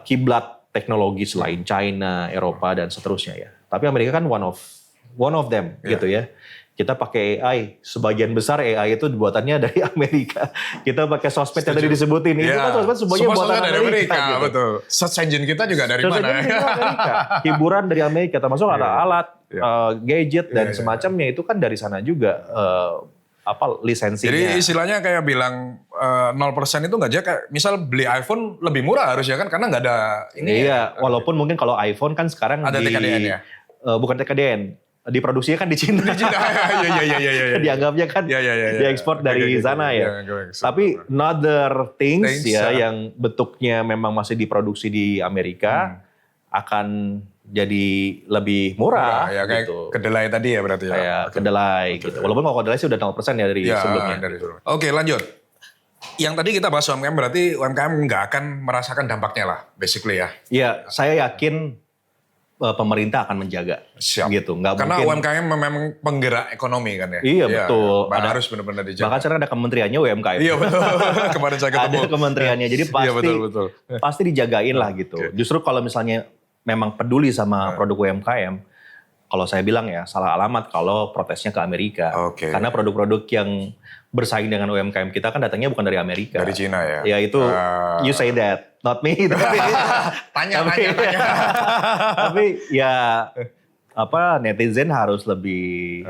kiblat teknologi selain China, Eropa dan seterusnya ya. Tapi Amerika kan one of them gitu ya. Kita pakai AI, sebagian besar AI itu buatannya dari Amerika. Kita pakai sosmed yang tadi disebutin, itu kan sosmed semuanya buatan dari Amerika gitu. Betul. Search engine kita juga dari mana? Amerika. Hiburan dari Amerika, termasuk alat-alat, gadget dan semacamnya itu kan dari sana juga. Lisensinya. Jadi istilahnya kayak bilang 0% itu nggak aja kayak misal beli iPhone lebih murah harusnya kan karena nggak ada ini. Iya, walaupun mungkin kalau iPhone kan sekarang ada TKDN ya. Bukan TKDN. Diproduksinya kan di Cina. Iya. Dianggapnya kan diekspor dari sana ya. Tapi another things ya yang bentuknya memang masih diproduksi di Amerika akan jadi lebih murah ya, kayak gitu. Kedelai tadi ya berarti ya. Kayak kedelai gitu. Walaupun kalau kedelai sih udah 0% ya dari sebelumnya. Oke, lanjut. Yang tadi kita bahas UMKM berarti UMKM nggak akan merasakan dampaknya lah basically ya. Iya, saya yakin pemerintah akan menjaga. Siap. Gitu. Nggak karena mungkin, UMKM memang penggerak ekonomi kan ya. Iya betul. Harus benar-benar dijaga. Bahkan sekarang ada kementeriannya UMKM. Iya betul. Kemarin saya ketemu. Ada kementeriannya, jadi pasti betul. pasti dijagain lah gitu. Justru kalau misalnya memang peduli sama produk UMKM, kalau saya bilang ya salah alamat kalau protesnya ke Amerika. Karena produk-produk yang bersaing dengan UMKM kita kan datangnya bukan dari Amerika. Dari Cina ya. Ya itu you say that, not me. Tanya. Tapi ya netizen harus lebih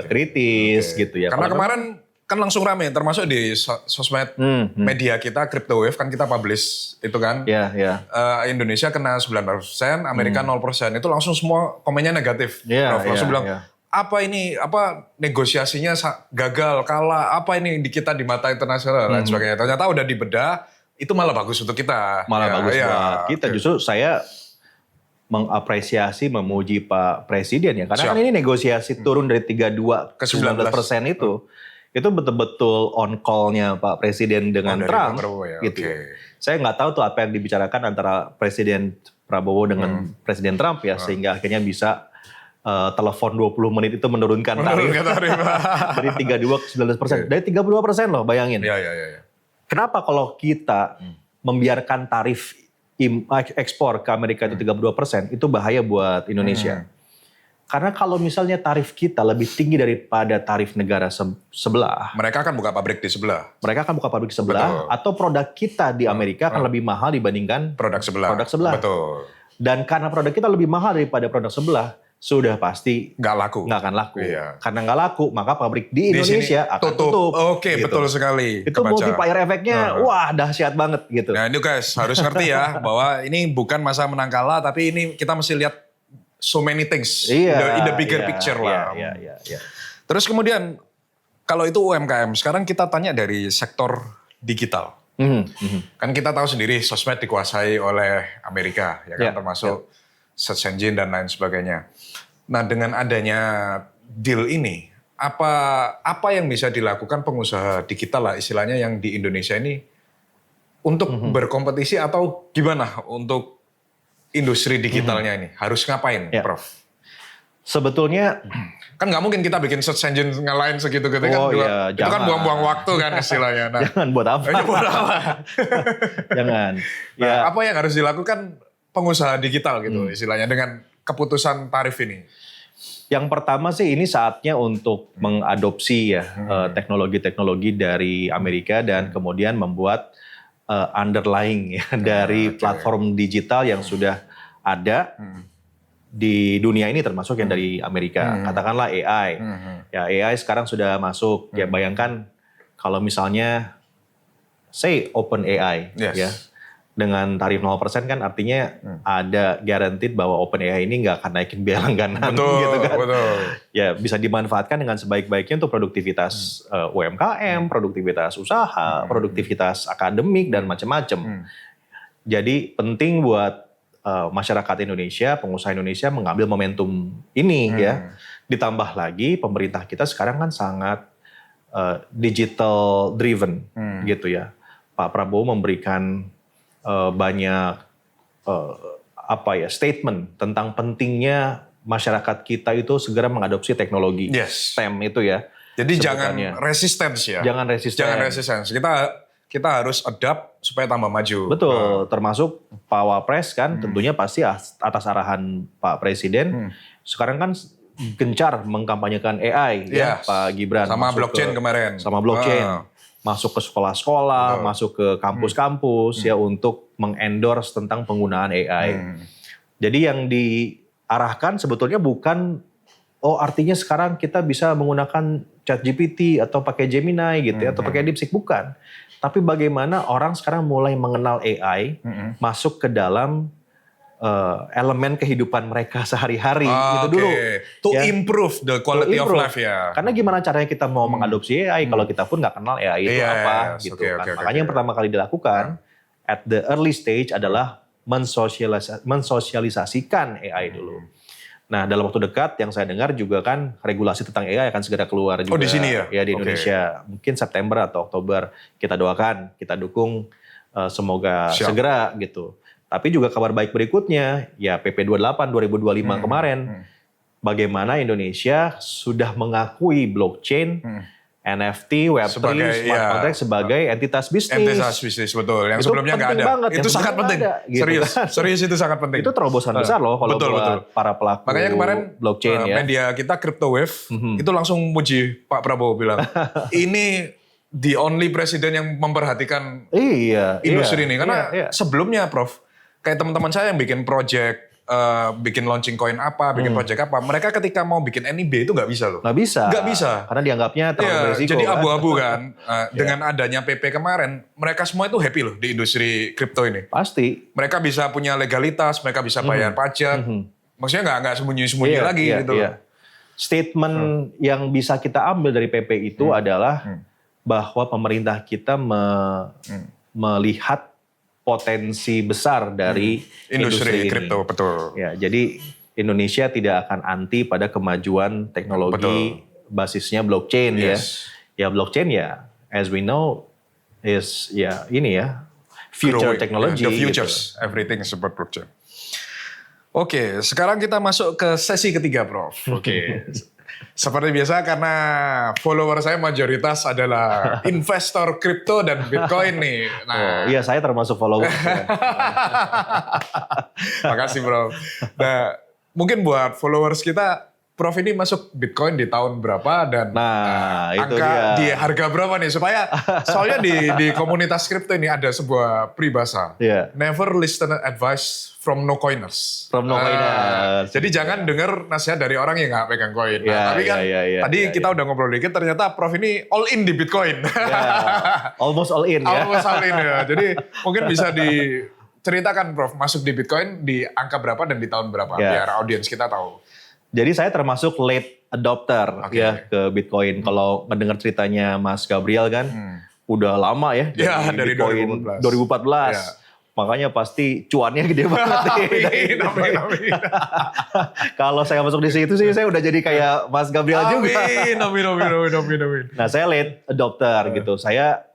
kritis gitu ya. Karena kemarin kan langsung rame, termasuk di sosmed media kita, Crypto Wave kan kita publish itu kan. Indonesia kena 9%, Amerika 0%. Itu langsung semua komennya negatif. Langsung bilang, apa ini, negosiasinya gagal, kalah, apa ini di kita di mata internasional dan sebagainya. Ternyata udah dibedah, itu malah bagus untuk kita. Malah bagus buat kita. Justru saya mengapresiasi, memuji Pak Presiden ya. Karena kan ini negosiasi turun dari 32 ke 19% itu betul-betul on call-nya Pak Presiden dengan Trump. Gitu. Saya nggak tahu tuh apa yang dibicarakan antara Presiden Prabowo dengan Presiden Trump ya. Sehingga akhirnya bisa telepon 20 menit itu menurunkan tarif. Dari 32 ke 19%. Dari 32% loh, bayangin. Kenapa kalau kita membiarkan tarif ekspor ke Amerika itu 32%, itu bahaya buat Indonesia. Karena kalau misalnya tarif kita lebih tinggi daripada tarif negara sebelah. Mereka akan buka pabrik di sebelah. Betul. Atau produk kita di Amerika akan lebih mahal dibandingkan produk sebelah. Betul. Dan karena produk kita lebih mahal daripada produk sebelah, sudah pasti nggak akan laku. Karena nggak laku, maka pabrik di Indonesia akan tutup. Oke, gitu. Betul sekali. Itu multiplier efeknya, wah dahsyat banget gitu. Nah ini guys, harus ngerti ya, bahwa ini bukan masa menang kalah, tapi ini kita mesti lihat so many things in the bigger picture lah. Terus kemudian, kalau itu UMKM, sekarang kita tanya dari sektor digital. Kan kita tahu sendiri sosmed dikuasai oleh Amerika, ya kan, termasuk search engine dan lain sebagainya. Nah dengan adanya deal ini, apa yang bisa dilakukan pengusaha digital lah istilahnya yang di Indonesia ini untuk berkompetisi atau gimana untuk industri digitalnya ini? Harus ngapain, Prof? Sebetulnya kan nggak mungkin kita bikin search engine ngalahin segitu-gitu kan. Itu kan buang-buang waktu kan istilahnya. Nah, jangan buat apa. Jangan. Nah, apa yang harus dilakukan pengusaha digital gitu istilahnya dengan keputusan tarif ini? Yang pertama sih ini saatnya untuk mengadopsi ya teknologi-teknologi dari Amerika dan kemudian membuat underlying ya dari platform digital yang sudah ada di dunia ini termasuk yang dari Amerika. Katakanlah AI. Ya AI sekarang sudah masuk. Ya bayangkan kalau misalnya say OpenAI ya. Dengan tarif 0% kan artinya ada guaranteed bahwa OpenAI ini nggak akan naikin biaya langganan gitu kan. Ya bisa dimanfaatkan dengan sebaik-baiknya untuk produktivitas UMKM, produktivitas usaha, produktivitas akademik dan macam-macam. Jadi penting buat masyarakat Indonesia, pengusaha Indonesia mengambil momentum ini ya. Ditambah lagi pemerintah kita sekarang kan sangat digital driven gitu ya. Pak Prabowo memberikan banyak statement tentang pentingnya masyarakat kita itu segera mengadopsi teknologi STEM itu ya. Jadi jangan resistance ya. Jangan resistance. Kita harus adapt supaya tambah maju. Betul, termasuk Pak Wapres kan tentunya pasti atas arahan Pak Presiden. Sekarang kan gencar mengkampanyekan AI ya Pak Gibran. Sama blockchain kemarin. Sama blockchain. Masuk ke sekolah-sekolah, masuk ke kampus-kampus ya untuk mengendorse tentang penggunaan AI. Jadi yang diarahkan sebetulnya bukan artinya sekarang kita bisa menggunakan ChatGPT atau pakai Gemini gitu ya atau pakai DeepSeek, bukan. Tapi bagaimana orang sekarang mulai mengenal AI masuk ke dalam elemen kehidupan mereka sehari-hari gitu dulu. To improve the quality of life ya. Karena gimana caranya kita mau mengadopsi AI kalau kita pun nggak kenal AI itu apa gitu kan. Makanya yang pertama kali dilakukan at the early stage adalah mensosialisasikan AI dulu. Nah, dalam waktu dekat yang saya dengar juga kan regulasi tentang AI akan segera keluar juga. Di sini ya? Ya, di Indonesia. Mungkin September atau Oktober. Kita doakan, kita dukung semoga segera gitu. Tapi juga kabar baik berikutnya, ya PP 28 2025 kemarin. Bagaimana Indonesia sudah mengakui blockchain, NFT, Web3, smart contract sebagai entitas bisnis. Entitas bisnis, betul. Yang itu sebelumnya nggak ada. Banget, itu sangat penting. Gitu Serius itu sangat penting. Itu terobosan besar loh kalau buat para pelaku makanya kemarin blockchain ya. Media kita Crypto Wave itu langsung muji Pak Prabowo bilang, ini the only presiden yang memperhatikan industri ini. Karena sebelumnya Prof, kayak teman-teman saya yang bikin project, bikin launching coin apa, bikin project apa, mereka ketika mau bikin NIB itu nggak bisa loh. Nggak bisa. Karena dianggapnya terlalu berisiko. Jadi abu-abu kan. Dengan adanya PP kemarin, mereka semua itu happy loh di industri kripto ini. Pasti. Mereka bisa punya legalitas, mereka bisa bayar pajak. Maksudnya nggak sembunyi-sembunyi lagi gitu. Statement yang bisa kita ambil dari PP itu adalah bahwa pemerintah kita melihat potensi besar dari industri kripto, betul. Ya, jadi Indonesia tidak akan anti pada kemajuan teknologi basisnya blockchain ya. Ya blockchain ya, as we know is future technology. The futures, gitu. Everything is about blockchain. Oke, sekarang kita masuk ke sesi ketiga, Prof. Oke. Seperti biasa karena follower saya mayoritas adalah investor kripto dan Bitcoin nih. Nah, iya saya termasuk follower. Makasih Prof. Nah, mungkin buat followers kita, Prof ini masuk Bitcoin di tahun berapa dan angka di harga berapa nih supaya soalnya di komunitas kripto ini ada sebuah peribahasa. Never listen advice from no coiners. Jadi jangan dengar nasihat dari orang yang nggak pegang koin. Tapi kan tadi kita udah ngobrol dikit, ternyata Prof ini all in di Bitcoin. Almost all in ya. Almost all in ya. Jadi mungkin bisa diceritakan Prof masuk di Bitcoin di angka berapa dan di tahun berapa biar audiens kita tahu. Jadi saya termasuk late adopter ya ke Bitcoin. Kalau mendengar ceritanya Mas Gabriel kan udah lama ya dari Bitcoin 2014. Makanya pasti cuannya gede banget nih. Amin. Kalau saya masuk di situ sih saya udah jadi kayak Mas Gabriel juga. Amin. Nah, saya late adopter gitu. Saya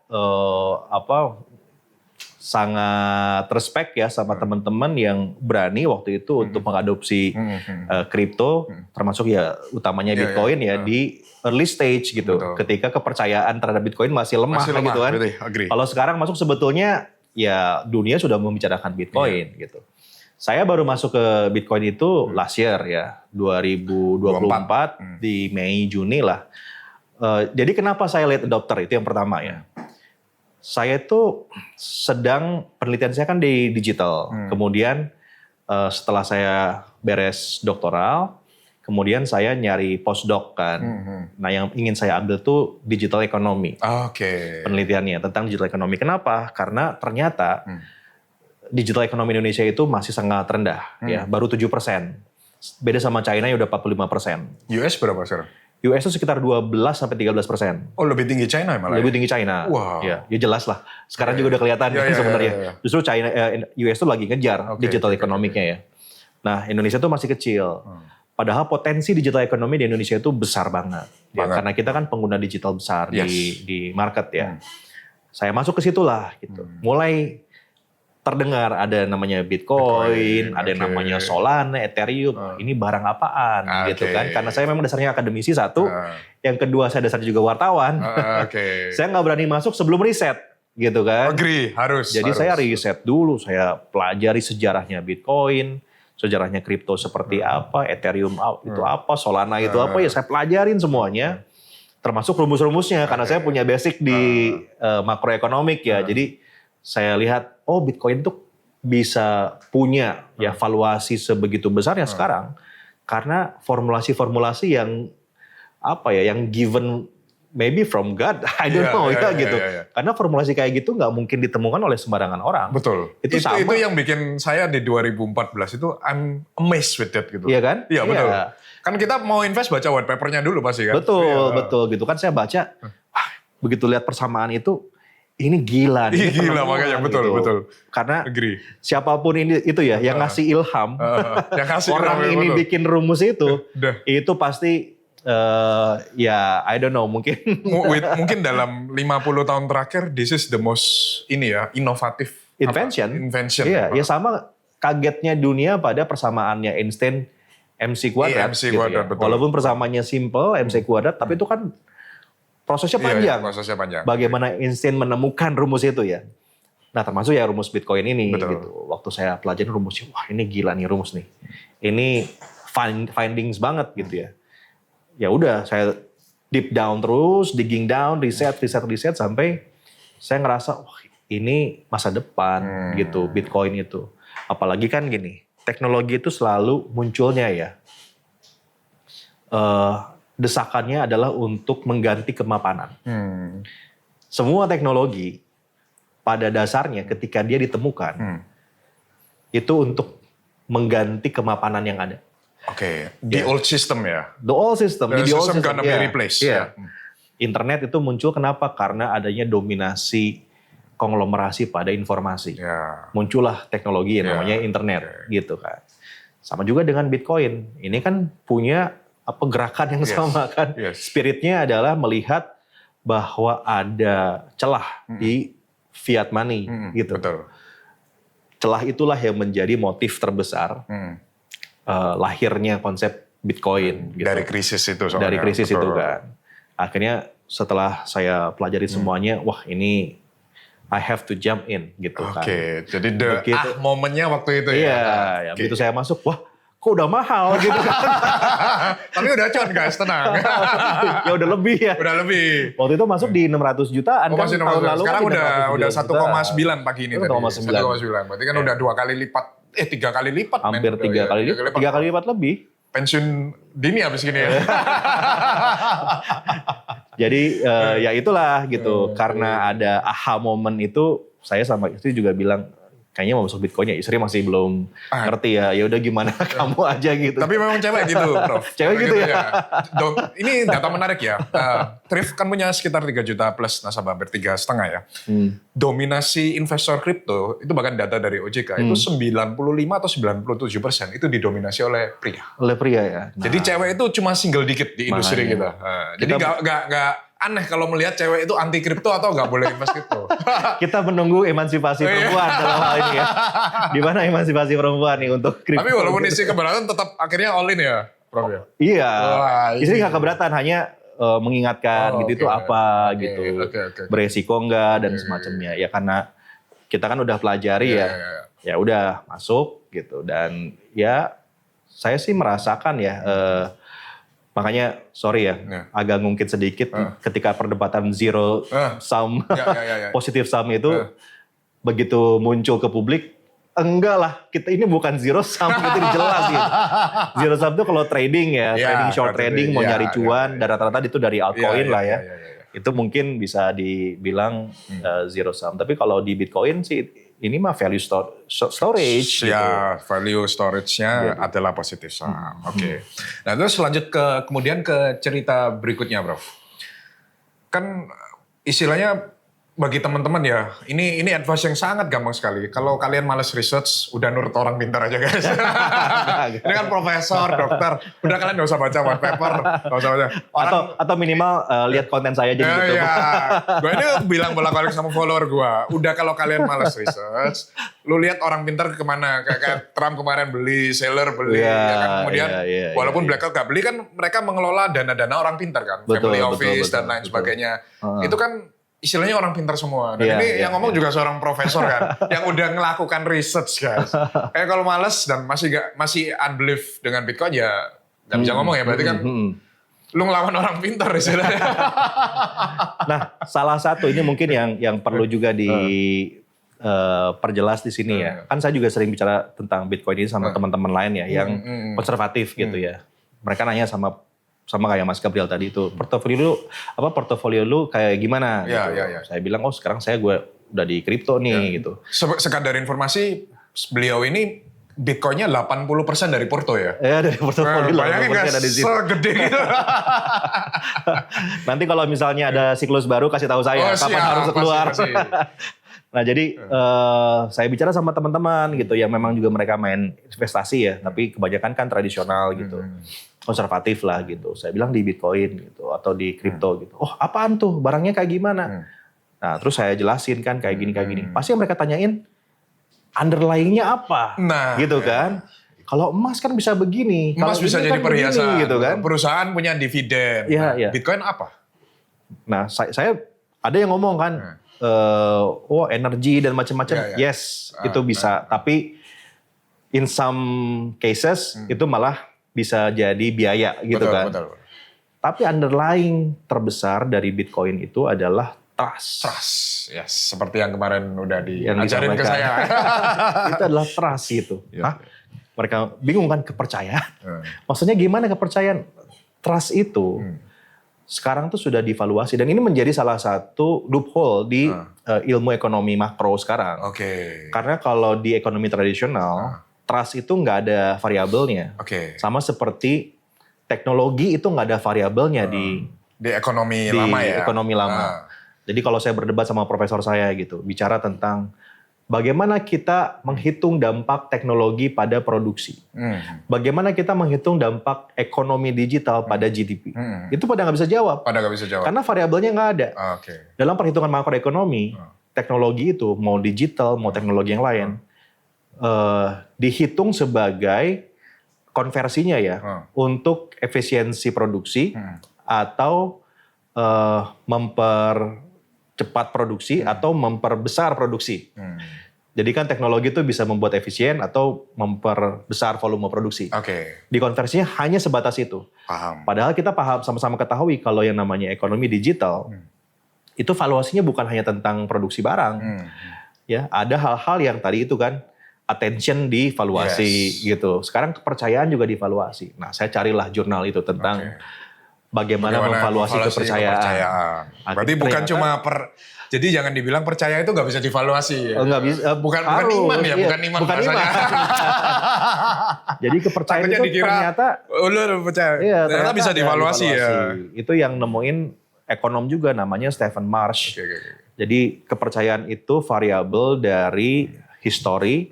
sangat respect ya sama teman-teman yang berani waktu itu untuk mengadopsi kripto, termasuk ya utamanya Bitcoin di early stage gitu. Betul. Ketika kepercayaan terhadap Bitcoin masih lemah gitu kan. Kalau sekarang masuk sebetulnya ya dunia sudah membicarakan Bitcoin gitu. Saya baru masuk ke Bitcoin itu last year ya, 2024 di Mei Juni lah. Jadi kenapa saya late adopter itu yang pertama ya. Saya itu penelitian saya kan di digital. Kemudian setelah saya beres doktoral, kemudian saya nyari postdoc kan. Nah yang ingin saya ambil tuh digital economy. Penelitiannya tentang digital economy. Kenapa? Karena ternyata digital economy Indonesia itu masih sangat rendah. Ya, baru 7%. Beda sama China yang udah 45%. US berapa sekarang? US itu sekitar 12-13%. Oh lebih tinggi China malah? Lebih tinggi China. Wow. Ya jelas lah. Sekarang juga udah kelihatan sebenarnya. Justru US tuh lagi ngejar digital economic-nya ya. Nah Indonesia tuh masih kecil. Padahal potensi digital ekonomi di Indonesia itu besar banget. Ya, karena kita kan pengguna digital besar di market ya. Saya masuk ke situlah gitu. Mulai terdengar ada namanya Bitcoin, ada namanya Solana, Ethereum. Ini barang apaan gitu kan. Karena saya memang dasarnya akademisi satu. Yang kedua saya dasarnya juga wartawan. Saya nggak berani masuk sebelum riset gitu kan. Agree, harus. Jadi saya riset dulu, saya pelajari sejarahnya Bitcoin, sejarahnya kripto seperti apa, Ethereum itu apa, Solana itu apa, ya saya pelajarin semuanya, termasuk rumus-rumusnya, karena saya punya basic di makroekonomik ya, jadi saya lihat, oh Bitcoin itu bisa punya ya valuasi sebegitu besarnya sekarang, karena formulasi-formulasi yang apa ya, yang given maybe from God, I don't know gitu. Karena formulasi kayak gitu nggak mungkin ditemukan oleh sembarangan orang. Betul. Itu yang bikin saya di 2014 itu I'm amazed with that gitu. Iya kan? Iya betul. Kan kita mau invest baca white papernya dulu pasti kan. Betul gitu kan, saya baca, begitu lihat persamaan itu, ini gila nih. Gila makanya betul. Karena siapapun ini itu ya yang ngasih ilham, orang ini bikin rumus itu pasti ya I don't know, mungkin dalam 50 tahun terakhir this is the most inovatif invention. Iya, ya sama kagetnya dunia pada persamaannya Einstein MC kuadrat. Gitu ya. Walaupun persamaannya simple MC kuadrat, tapi itu kan prosesnya panjang. Prosesnya panjang. Bagaimana Einstein menemukan rumus itu ya. Nah, termasuk ya rumus Bitcoin ini gitu. Waktu saya pelajari rumusnya, wah ini gila nih rumus nih. Ini findings banget gitu ya. Ya udah, saya deep down terus, digging down, riset sampai saya ngerasa, wah ini masa depan gitu, Bitcoin itu. Apalagi kan gini, teknologi itu selalu munculnya ya. Desakannya adalah untuk mengganti kemapanan. Semua teknologi pada dasarnya ketika dia ditemukan, itu untuk mengganti kemapanan yang ada. The old system ya. The old system. The system gonna be replaced. Internet itu muncul kenapa? Karena adanya dominasi konglomerasi pada informasi. Muncullah teknologi yang namanya internet, gitu kan. Sama juga dengan Bitcoin. Ini kan punya gerakan yang sama kan. Spiritnya adalah melihat bahwa ada celah di fiat money, gitu. Celah itulah yang menjadi motif terbesar. Lahirnya konsep Bitcoin gitu. Dari krisis itu soalnya. Dari krisis itu kan. Akhirnya setelah saya pelajari semuanya, wah ini I have to jump in gitu kan. Jadi momennya waktu itu ya. Iya, begitu saya masuk, wah kok udah mahal gitu kan. Tapi udah cuan guys, tenang. Ya udah lebih ya. Udah lebih. Waktu itu masuk di 600 jutaan kan tahun lalu. Sekarang udah 1,9 pagi ini. 1,9. Berarti kan udah 2 kali lipat. 3 kali lipat. Hampir 3 kali lipat. 3 kali lipat lebih. Pensiun dini habis gini ya. Jadi ya itulah gitu. Karena ada aha moment itu, saya sama istri juga bilang, kayaknya mau masuk Bitcoin ya, istri masih belum ngerti ya. Ya udah gimana kamu aja gitu. Tapi memang cewek gitu, Prof. Cewek gitu ya. Ini data menarik ya. Thrift kan punya sekitar 3 juta plus nasabah, hampir 3,5 ya. Dominasi investor kripto, itu bahkan data dari OJK, itu 95 atau 97% itu didominasi oleh pria. Oleh pria ya. Nah. Jadi cewek itu cuma single dikit di industri kita. Jadi nggak aneh kalau melihat cewek itu anti kripto atau nggak boleh invest kripto. Kita menunggu emansipasi perempuan dalam hal ini ya. Di mana emansipasi perempuan nih untuk kripto. Tapi walaupun istri keberatan tetap akhirnya all in ya, Prof ya? Iya. Istri nggak keberatan, hanya mengingatkan gitu itu apa gitu. Beresiko nggak dan semacamnya. Ya karena kita kan udah pelajari ya udah masuk gitu. Dan ya saya sih merasakan ya, makanya sorry ya, agak ngungkit sedikit ketika perdebatan zero sum, positive sum itu begitu muncul ke publik, enggak lah, kita ini bukan zero sum, itu jelas gitu. Zero sum itu kalau trading ya, trading short trading mau nyari cuan, dan rata-rata itu dari altcoin lah ya. Itu mungkin bisa dibilang zero sum. Tapi kalau di Bitcoin sih, ini mah value storage. Ya, gitu. Value storage-nya adalah positif saham. Nah terus lanjut kemudian ke cerita berikutnya, Prof. Kan istilahnya bagi teman-teman ya, ini advice yang sangat gampang sekali. Kalau kalian males research, udah nurut orang pintar aja guys. Ini kan profesor, dokter, udah kalian gak usah baca white paper, gak usah baca. Atau minimal lihat konten saya aja di YouTube. Iya, gue ini bilang bolak-balik sama follower gue. Udah kalau kalian males research, lu lihat orang pintar kemana. Kayak Trump kemarin beli, Saylor beli, ya kan. Kemudian walaupun Blackout gak beli kan mereka mengelola dana-dana orang pintar kan. Family office dan lain sebagainya. Itu kan istilahnya orang pintar semua. Dan ini yang ngomong juga seorang profesor kan, yang udah ngelakukan research guys. Kayak kalau males dan masih unbelief dengan Bitcoin ya nggak bisa ngomong ya. Berarti kan lu ngelawan orang pintar istilahnya. Nah, salah satu ini mungkin yang perlu juga perjelas di sini ya. Kan saya juga sering bicara tentang Bitcoin ini sama teman-teman lain ya, yang konservatif gitu ya. Mereka nanya sama kayak Mas Gabriel tadi itu, portofolio lu kayak gimana gitu. Saya bilang, sekarang gue udah di kripto nih gitu. Sekadar informasi, beliau ini Bitcoinnya 80% dari porto ya? Ya dari portofolio. Bayangin gak segede gitu. Nanti kalau misalnya ada siklus baru kasih tahu saya kapan harus keluar. Pasti. Nah jadi saya bicara sama teman-teman gitu yang memang juga mereka main investasi ya, tapi kebanyakan kan tradisional gitu. Konservatif lah gitu. Saya bilang di Bitcoin gitu atau di kripto gitu. Oh, apaan tuh? Barangnya kayak gimana? Nah, terus saya jelasin kan kayak gini. Pasti yang mereka tanyain underlying-nya apa? Nah, gitu kan. Kalau emas kan bisa begini. Emas bisa jadi perhiasan gitu kan. Perusahaan punya dividen. Bitcoin apa? Nah, saya ada yang ngomong kan, energi dan macam-macam. Yes, itu bisa. Tapi in some cases itu malah bisa jadi biaya gitu kan. Betul. Tapi underlying terbesar dari Bitcoin itu adalah trust. Trust, yes. Seperti yang kemarin udah diajarin ke saya. Itu adalah trust gitu. Mereka bingung kan kepercayaan. Maksudnya gimana kepercayaan? Trust itu sekarang tuh sudah divaluasi. Dan ini menjadi salah satu loophole di ilmu ekonomi makro sekarang. Karena kalau di ekonomi tradisional, trust itu nggak ada variabelnya. Sama seperti teknologi itu nggak ada variabelnya di ekonomi lama ya. Ekonomi lama. Jadi kalau saya berdebat sama profesor saya gitu, bicara tentang bagaimana kita menghitung dampak teknologi pada produksi, bagaimana kita menghitung dampak ekonomi digital pada GDP, itu pada nggak bisa jawab. Karena variabelnya nggak ada. Dalam perhitungan makroekonomi, teknologi itu mau digital mau teknologi yang lain. Dihitung sebagai konversinya ya untuk efisiensi produksi atau mempercepat produksi atau memperbesar produksi. Jadi kan teknologi itu bisa membuat efisien atau memperbesar volume produksi. Dikonversinya hanya sebatas itu. Padahal kita sama-sama ketahui kalau yang namanya ekonomi digital itu valuasinya bukan hanya tentang produksi barang. Ya, ada hal-hal yang tadi itu kan attention divaluasi gitu. Sekarang kepercayaan juga divaluasi. Nah, saya carilah jurnal itu tentang bagaimana memvaluasi kepercayaan. Berarti bukan cuma jadi jangan dibilang percaya itu nggak bisa divaluasi. Nggak bisa. Bukan iman ya, bukan iman. Jadi kepercayaan itu ternyata lu percaya. Iya, ternyata bisa divaluasi ya. Itu yang nemuin ekonom juga namanya Stephen Marsh. Jadi kepercayaan itu variabel dari history,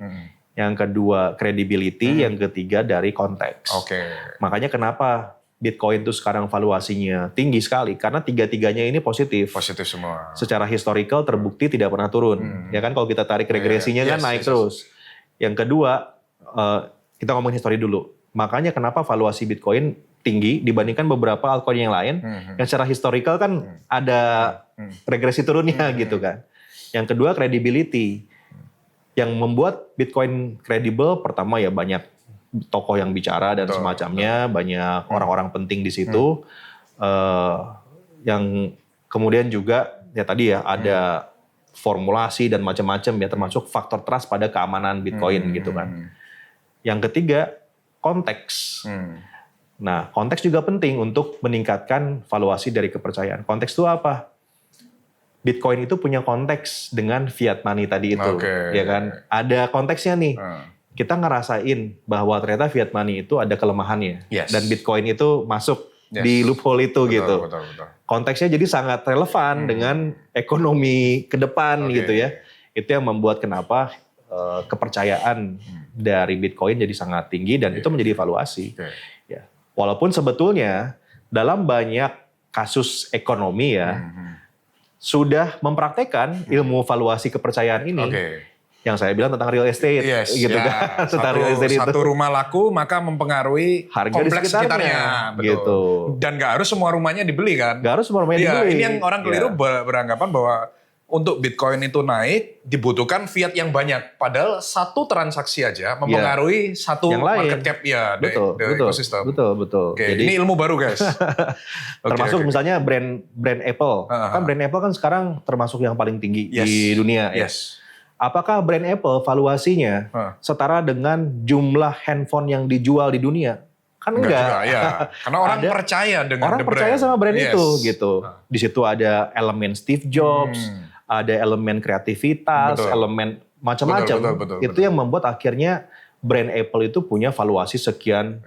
yang kedua credibility, yang ketiga dari konteks. Makanya kenapa Bitcoin itu sekarang valuasinya tinggi sekali, karena tiga-tiganya ini positif. Positif semua. Secara historical terbukti tidak pernah turun. Ya kan kalau kita tarik regresinya kan naik terus. Yang kedua, kita ngomongin history dulu. Makanya kenapa valuasi Bitcoin tinggi dibandingkan beberapa altcoin yang lain, yang secara historical kan ada regresi turunnya gitu kan. Yang kedua credibility. Yang membuat Bitcoin kredibel pertama ya banyak tokoh yang bicara dan semacamnya, banyak orang-orang penting di situ. Yang kemudian juga ya tadi ya ada formulasi dan macam-macam ya, termasuk faktor trust pada keamanan Bitcoin gitu kan. Yang ketiga konteks. Nah, konteks juga penting untuk meningkatkan valuasi dari kepercayaan. Konteks itu apa? Bitcoin itu punya konteks dengan fiat money tadi itu, ya kan? Ada konteksnya nih. Kita ngerasain bahwa ternyata fiat money itu ada kelemahannya, dan Bitcoin itu masuk di loophole itu gitu. Betul. Konteksnya jadi sangat relevan dengan ekonomi ke depan gitu ya. Itu yang membuat kenapa kepercayaan dari Bitcoin jadi sangat tinggi dan itu menjadi evaluasi. Ya. Walaupun sebetulnya dalam banyak kasus ekonomi ya sudah mempraktekkan ilmu valuasi kepercayaan ini. Yang saya bilang tentang real estate, gitu kan. Tentang real estate itu. Satu rumah laku maka mempengaruhi harga kompleks sekitarnya, gitu. Dan nggak harus semua rumahnya dibeli kan? Nggak harus semua rumahnya dibeli. Ini yang orang keliru beranggapan bahwa untuk Bitcoin itu naik dibutuhkan fiat yang banyak. Padahal satu transaksi aja mempengaruhi satu yang lain. market cap dari ekosistem. Betul. Jadi ini ilmu baru guys. Termasuk misalnya brand Apple. Kan brand Apple kan sekarang termasuk yang paling tinggi di dunia. Apakah brand Apple valuasinya setara dengan jumlah handphone yang dijual di dunia? Kan enggak. Karena orang percaya dengan orang percaya sama brand itu gitu. Di situ ada elemen Steve Jobs, ada elemen kreativitas, elemen macam-macam. Itu yang membuat akhirnya brand Apple itu punya valuasi sekian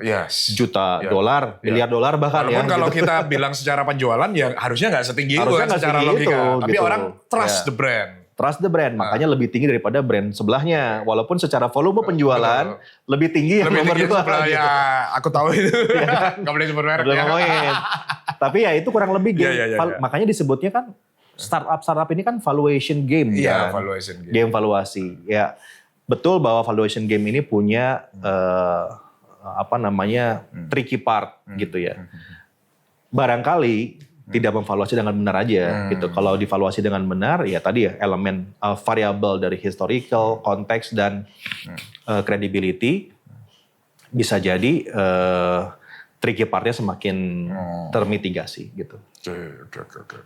juta dolar, miliar dolar bahkan. Walaupun kalau kita bilang secara penjualan ya harusnya nggak setinggi itu secara logika. Tapi orang trust the brand. Trust the brand, makanya lebih tinggi daripada brand sebelahnya. Walaupun secara volume penjualan lebih tinggi yang nomor 2. Gitu. Ya, aku tahu itu. Gak boleh sebut merek. Tapi ya itu kurang lebih game. Makanya disebutnya kan startup ini kan valuation game. Iya, kan? valuation game. Game valuasi. Ya, betul bahwa valuation game ini punya tricky part gitu ya. Barangkali tidak memvaluasi dengan benar aja gitu. Kalau divaluasi dengan benar ya tadi ya elemen variabel dari historical, konteks dan credibility bisa jadi tricky partnya semakin termitigasi gitu. Oke.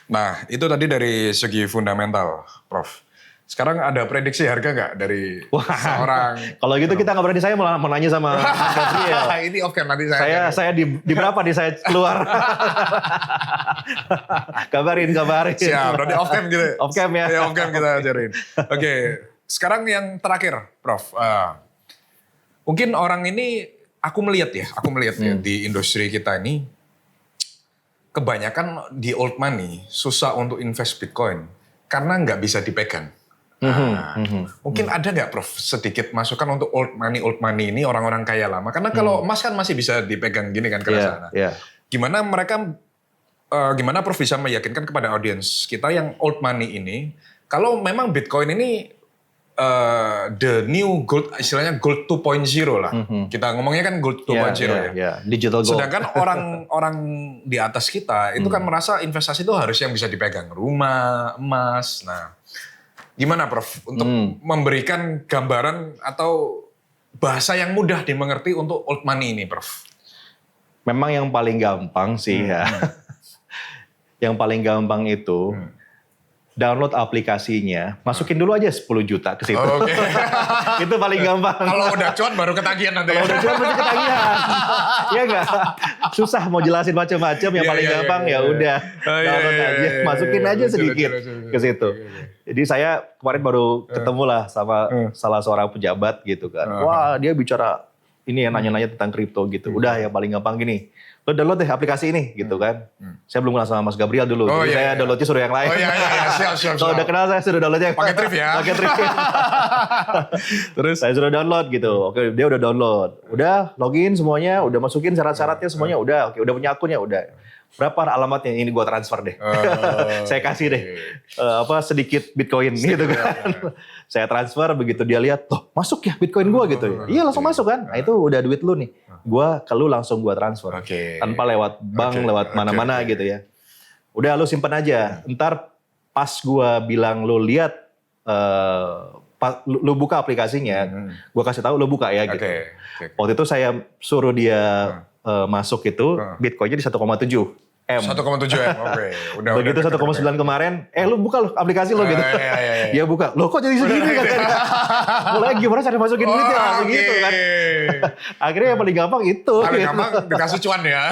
Nah itu tadi dari segi fundamental, Prof. Sekarang ada prediksi harga nggak dari seorang? Kalau gitu kita nggak berani, saya mau nanya sama Mas Gabriel. Ini off cam nanti saya di berapa nih saya keluar? kabarin. Siap, berarti off cam gitu. Off cam ya. Off cam kita ajarin. Oke, sekarang yang terakhir, Prof. Mungkin orang ini, aku melihat ya di industri kita ini, kebanyakan di old money susah untuk invest Bitcoin karena nggak bisa dipegang. Mungkin ada nggak Prof sedikit masukan untuk old money ini orang-orang kaya lama? Karena kalau emas kan masih bisa dipegang gini kan kerasa. Gimana Prof bisa meyakinkan kepada audiens kita yang old money ini, kalau memang Bitcoin ini the new gold, istilahnya gold 2.0 lah. Kita ngomongnya kan gold 2.0 ya. Digital gold. Sedangkan orang di atas kita itu kan merasa investasi itu harus yang bisa dipegang, rumah, emas. Nah, gimana Prof untuk memberikan gambaran atau bahasa yang mudah dimengerti untuk old money ini, Prof? Memang yang paling gampang sih ya. Yang paling gampang itu download aplikasinya, masukin dulu aja 10 juta ke situ. Oke. Itu paling gampang. Kalau udah cuan baru ketagihan nanti. Kalau udah cuan baru ketagihan. Iya enggak? Susah mau jelasin macam-macam, yang paling gampang ya udah download aja, masukin aja sedikit ke situ. Jadi saya kemarin baru ketemu lah sama salah seorang pejabat gitu kan. Wah, dia bicara ini ya, nanya-nanya tentang kripto gitu. Udah yang paling gampang gini. Lo download deh aplikasi ini gitu kan. Saya belum kenal sama Mas Gabriel dulu. Jadi saya downloadnya suruh yang lain. Siap. Kalau udah kenal saya suruh downloadnya. Pakai Thrift ya. Terus saya suruh download gitu. Oke, dia udah download. Udah login semuanya, udah masukin syarat-syaratnya semuanya udah. Oke, udah punya akunnya udah. Berapa alamatnya? Ini gua transfer deh. Saya kasih deh sedikit Bitcoin gitu kan. Saya transfer, begitu dia lihat, "Tuh, masuk ya Bitcoin gua gitu." Iya, langsung masuk kan. Nah, itu udah duit lu nih. Gua ke lu langsung gua transfer. Tanpa lewat bank, lewat mana-mana gitu ya. Udah lu simpen aja. Ntar pas gua bilang lu lihat lu buka aplikasinya, gua kasih tahu lu buka ya gitu. Waktu itu saya suruh dia masuk itu, Bitcoinnya di 1,7 M. 1,7 M, oke. Begitu 1,9 kemarin, lu buka loh aplikasi lo gitu. Dia buka, loh kok jadi segini kan? Mulai gimana cara masukin duitnya, gitu kan. Akhirnya yang paling gampang itu. Paling gampang dikasih cuan ya.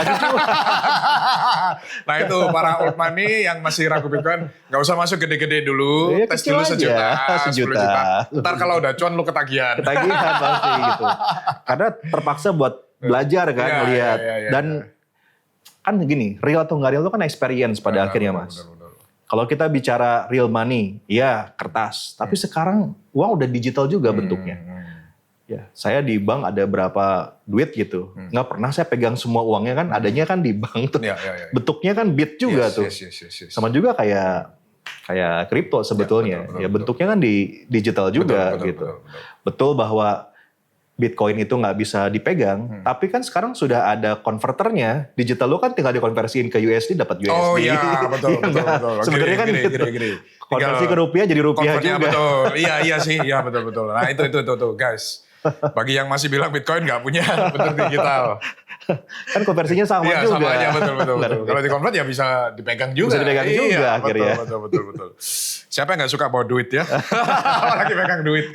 Nah itu para old money yang masih ragu Bitcoin, gak usah masuk gede-gede dulu, tes dulu sejuta, 10 juta. Ntar kalau udah cuan lu ketagihan. Ketagihan pasti gitu. Karena terpaksa buat belajar kan, melihat. Dan kan gini, real atau nggak real itu kan experience pada akhirnya Mas. Kalau kita bicara real money, ya kertas. Tapi sekarang uang udah digital juga bentuknya. Ya, saya di bank ada berapa duit gitu. Nggak pernah saya pegang semua uangnya kan, adanya kan di bank tuh. Bentuknya kan bit juga tuh. Sama juga kayak kripto sebetulnya. Ya bentuknya kan di digital juga gitu. Betul bahwa Bitcoin itu nggak bisa dipegang, tapi kan sekarang sudah ada konverternya. Digital lo kan tinggal dikonversiin ke USD dapat USD. Oh iya, betul. Sebenarnya kan gini. Konversi ke rupiah jadi rupiah juga. Betul. Iya sih, iya betul. Nah itu guys. Bagi yang masih bilang Bitcoin nggak punya bentuk digital. Kan konversinya sama juga. Iya, sama aja, betul. Kalau dikonvert ya bisa dipegang juga. Bisa dipegang juga akhirnya. Betul. Siapa yang gak suka bawa duit ya? Apalagi pegang duit.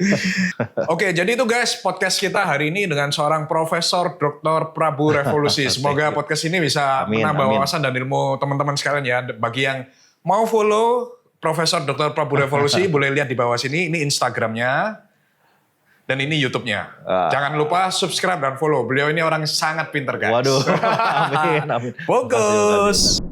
Oke, jadi itu guys podcast kita hari ini dengan seorang Profesor Dr. Prabu Revolusi. Semoga podcast ini bisa menambah wawasan dan ilmu teman-teman sekalian ya. Bagi yang mau follow Profesor Dr. Prabu Revolusi, boleh lihat di bawah sini. Ini Instagramnya. Dan ini YouTube-nya. Jangan lupa subscribe dan follow. Beliau ini orang sangat pintar guys. Waduh, amin. Fokus.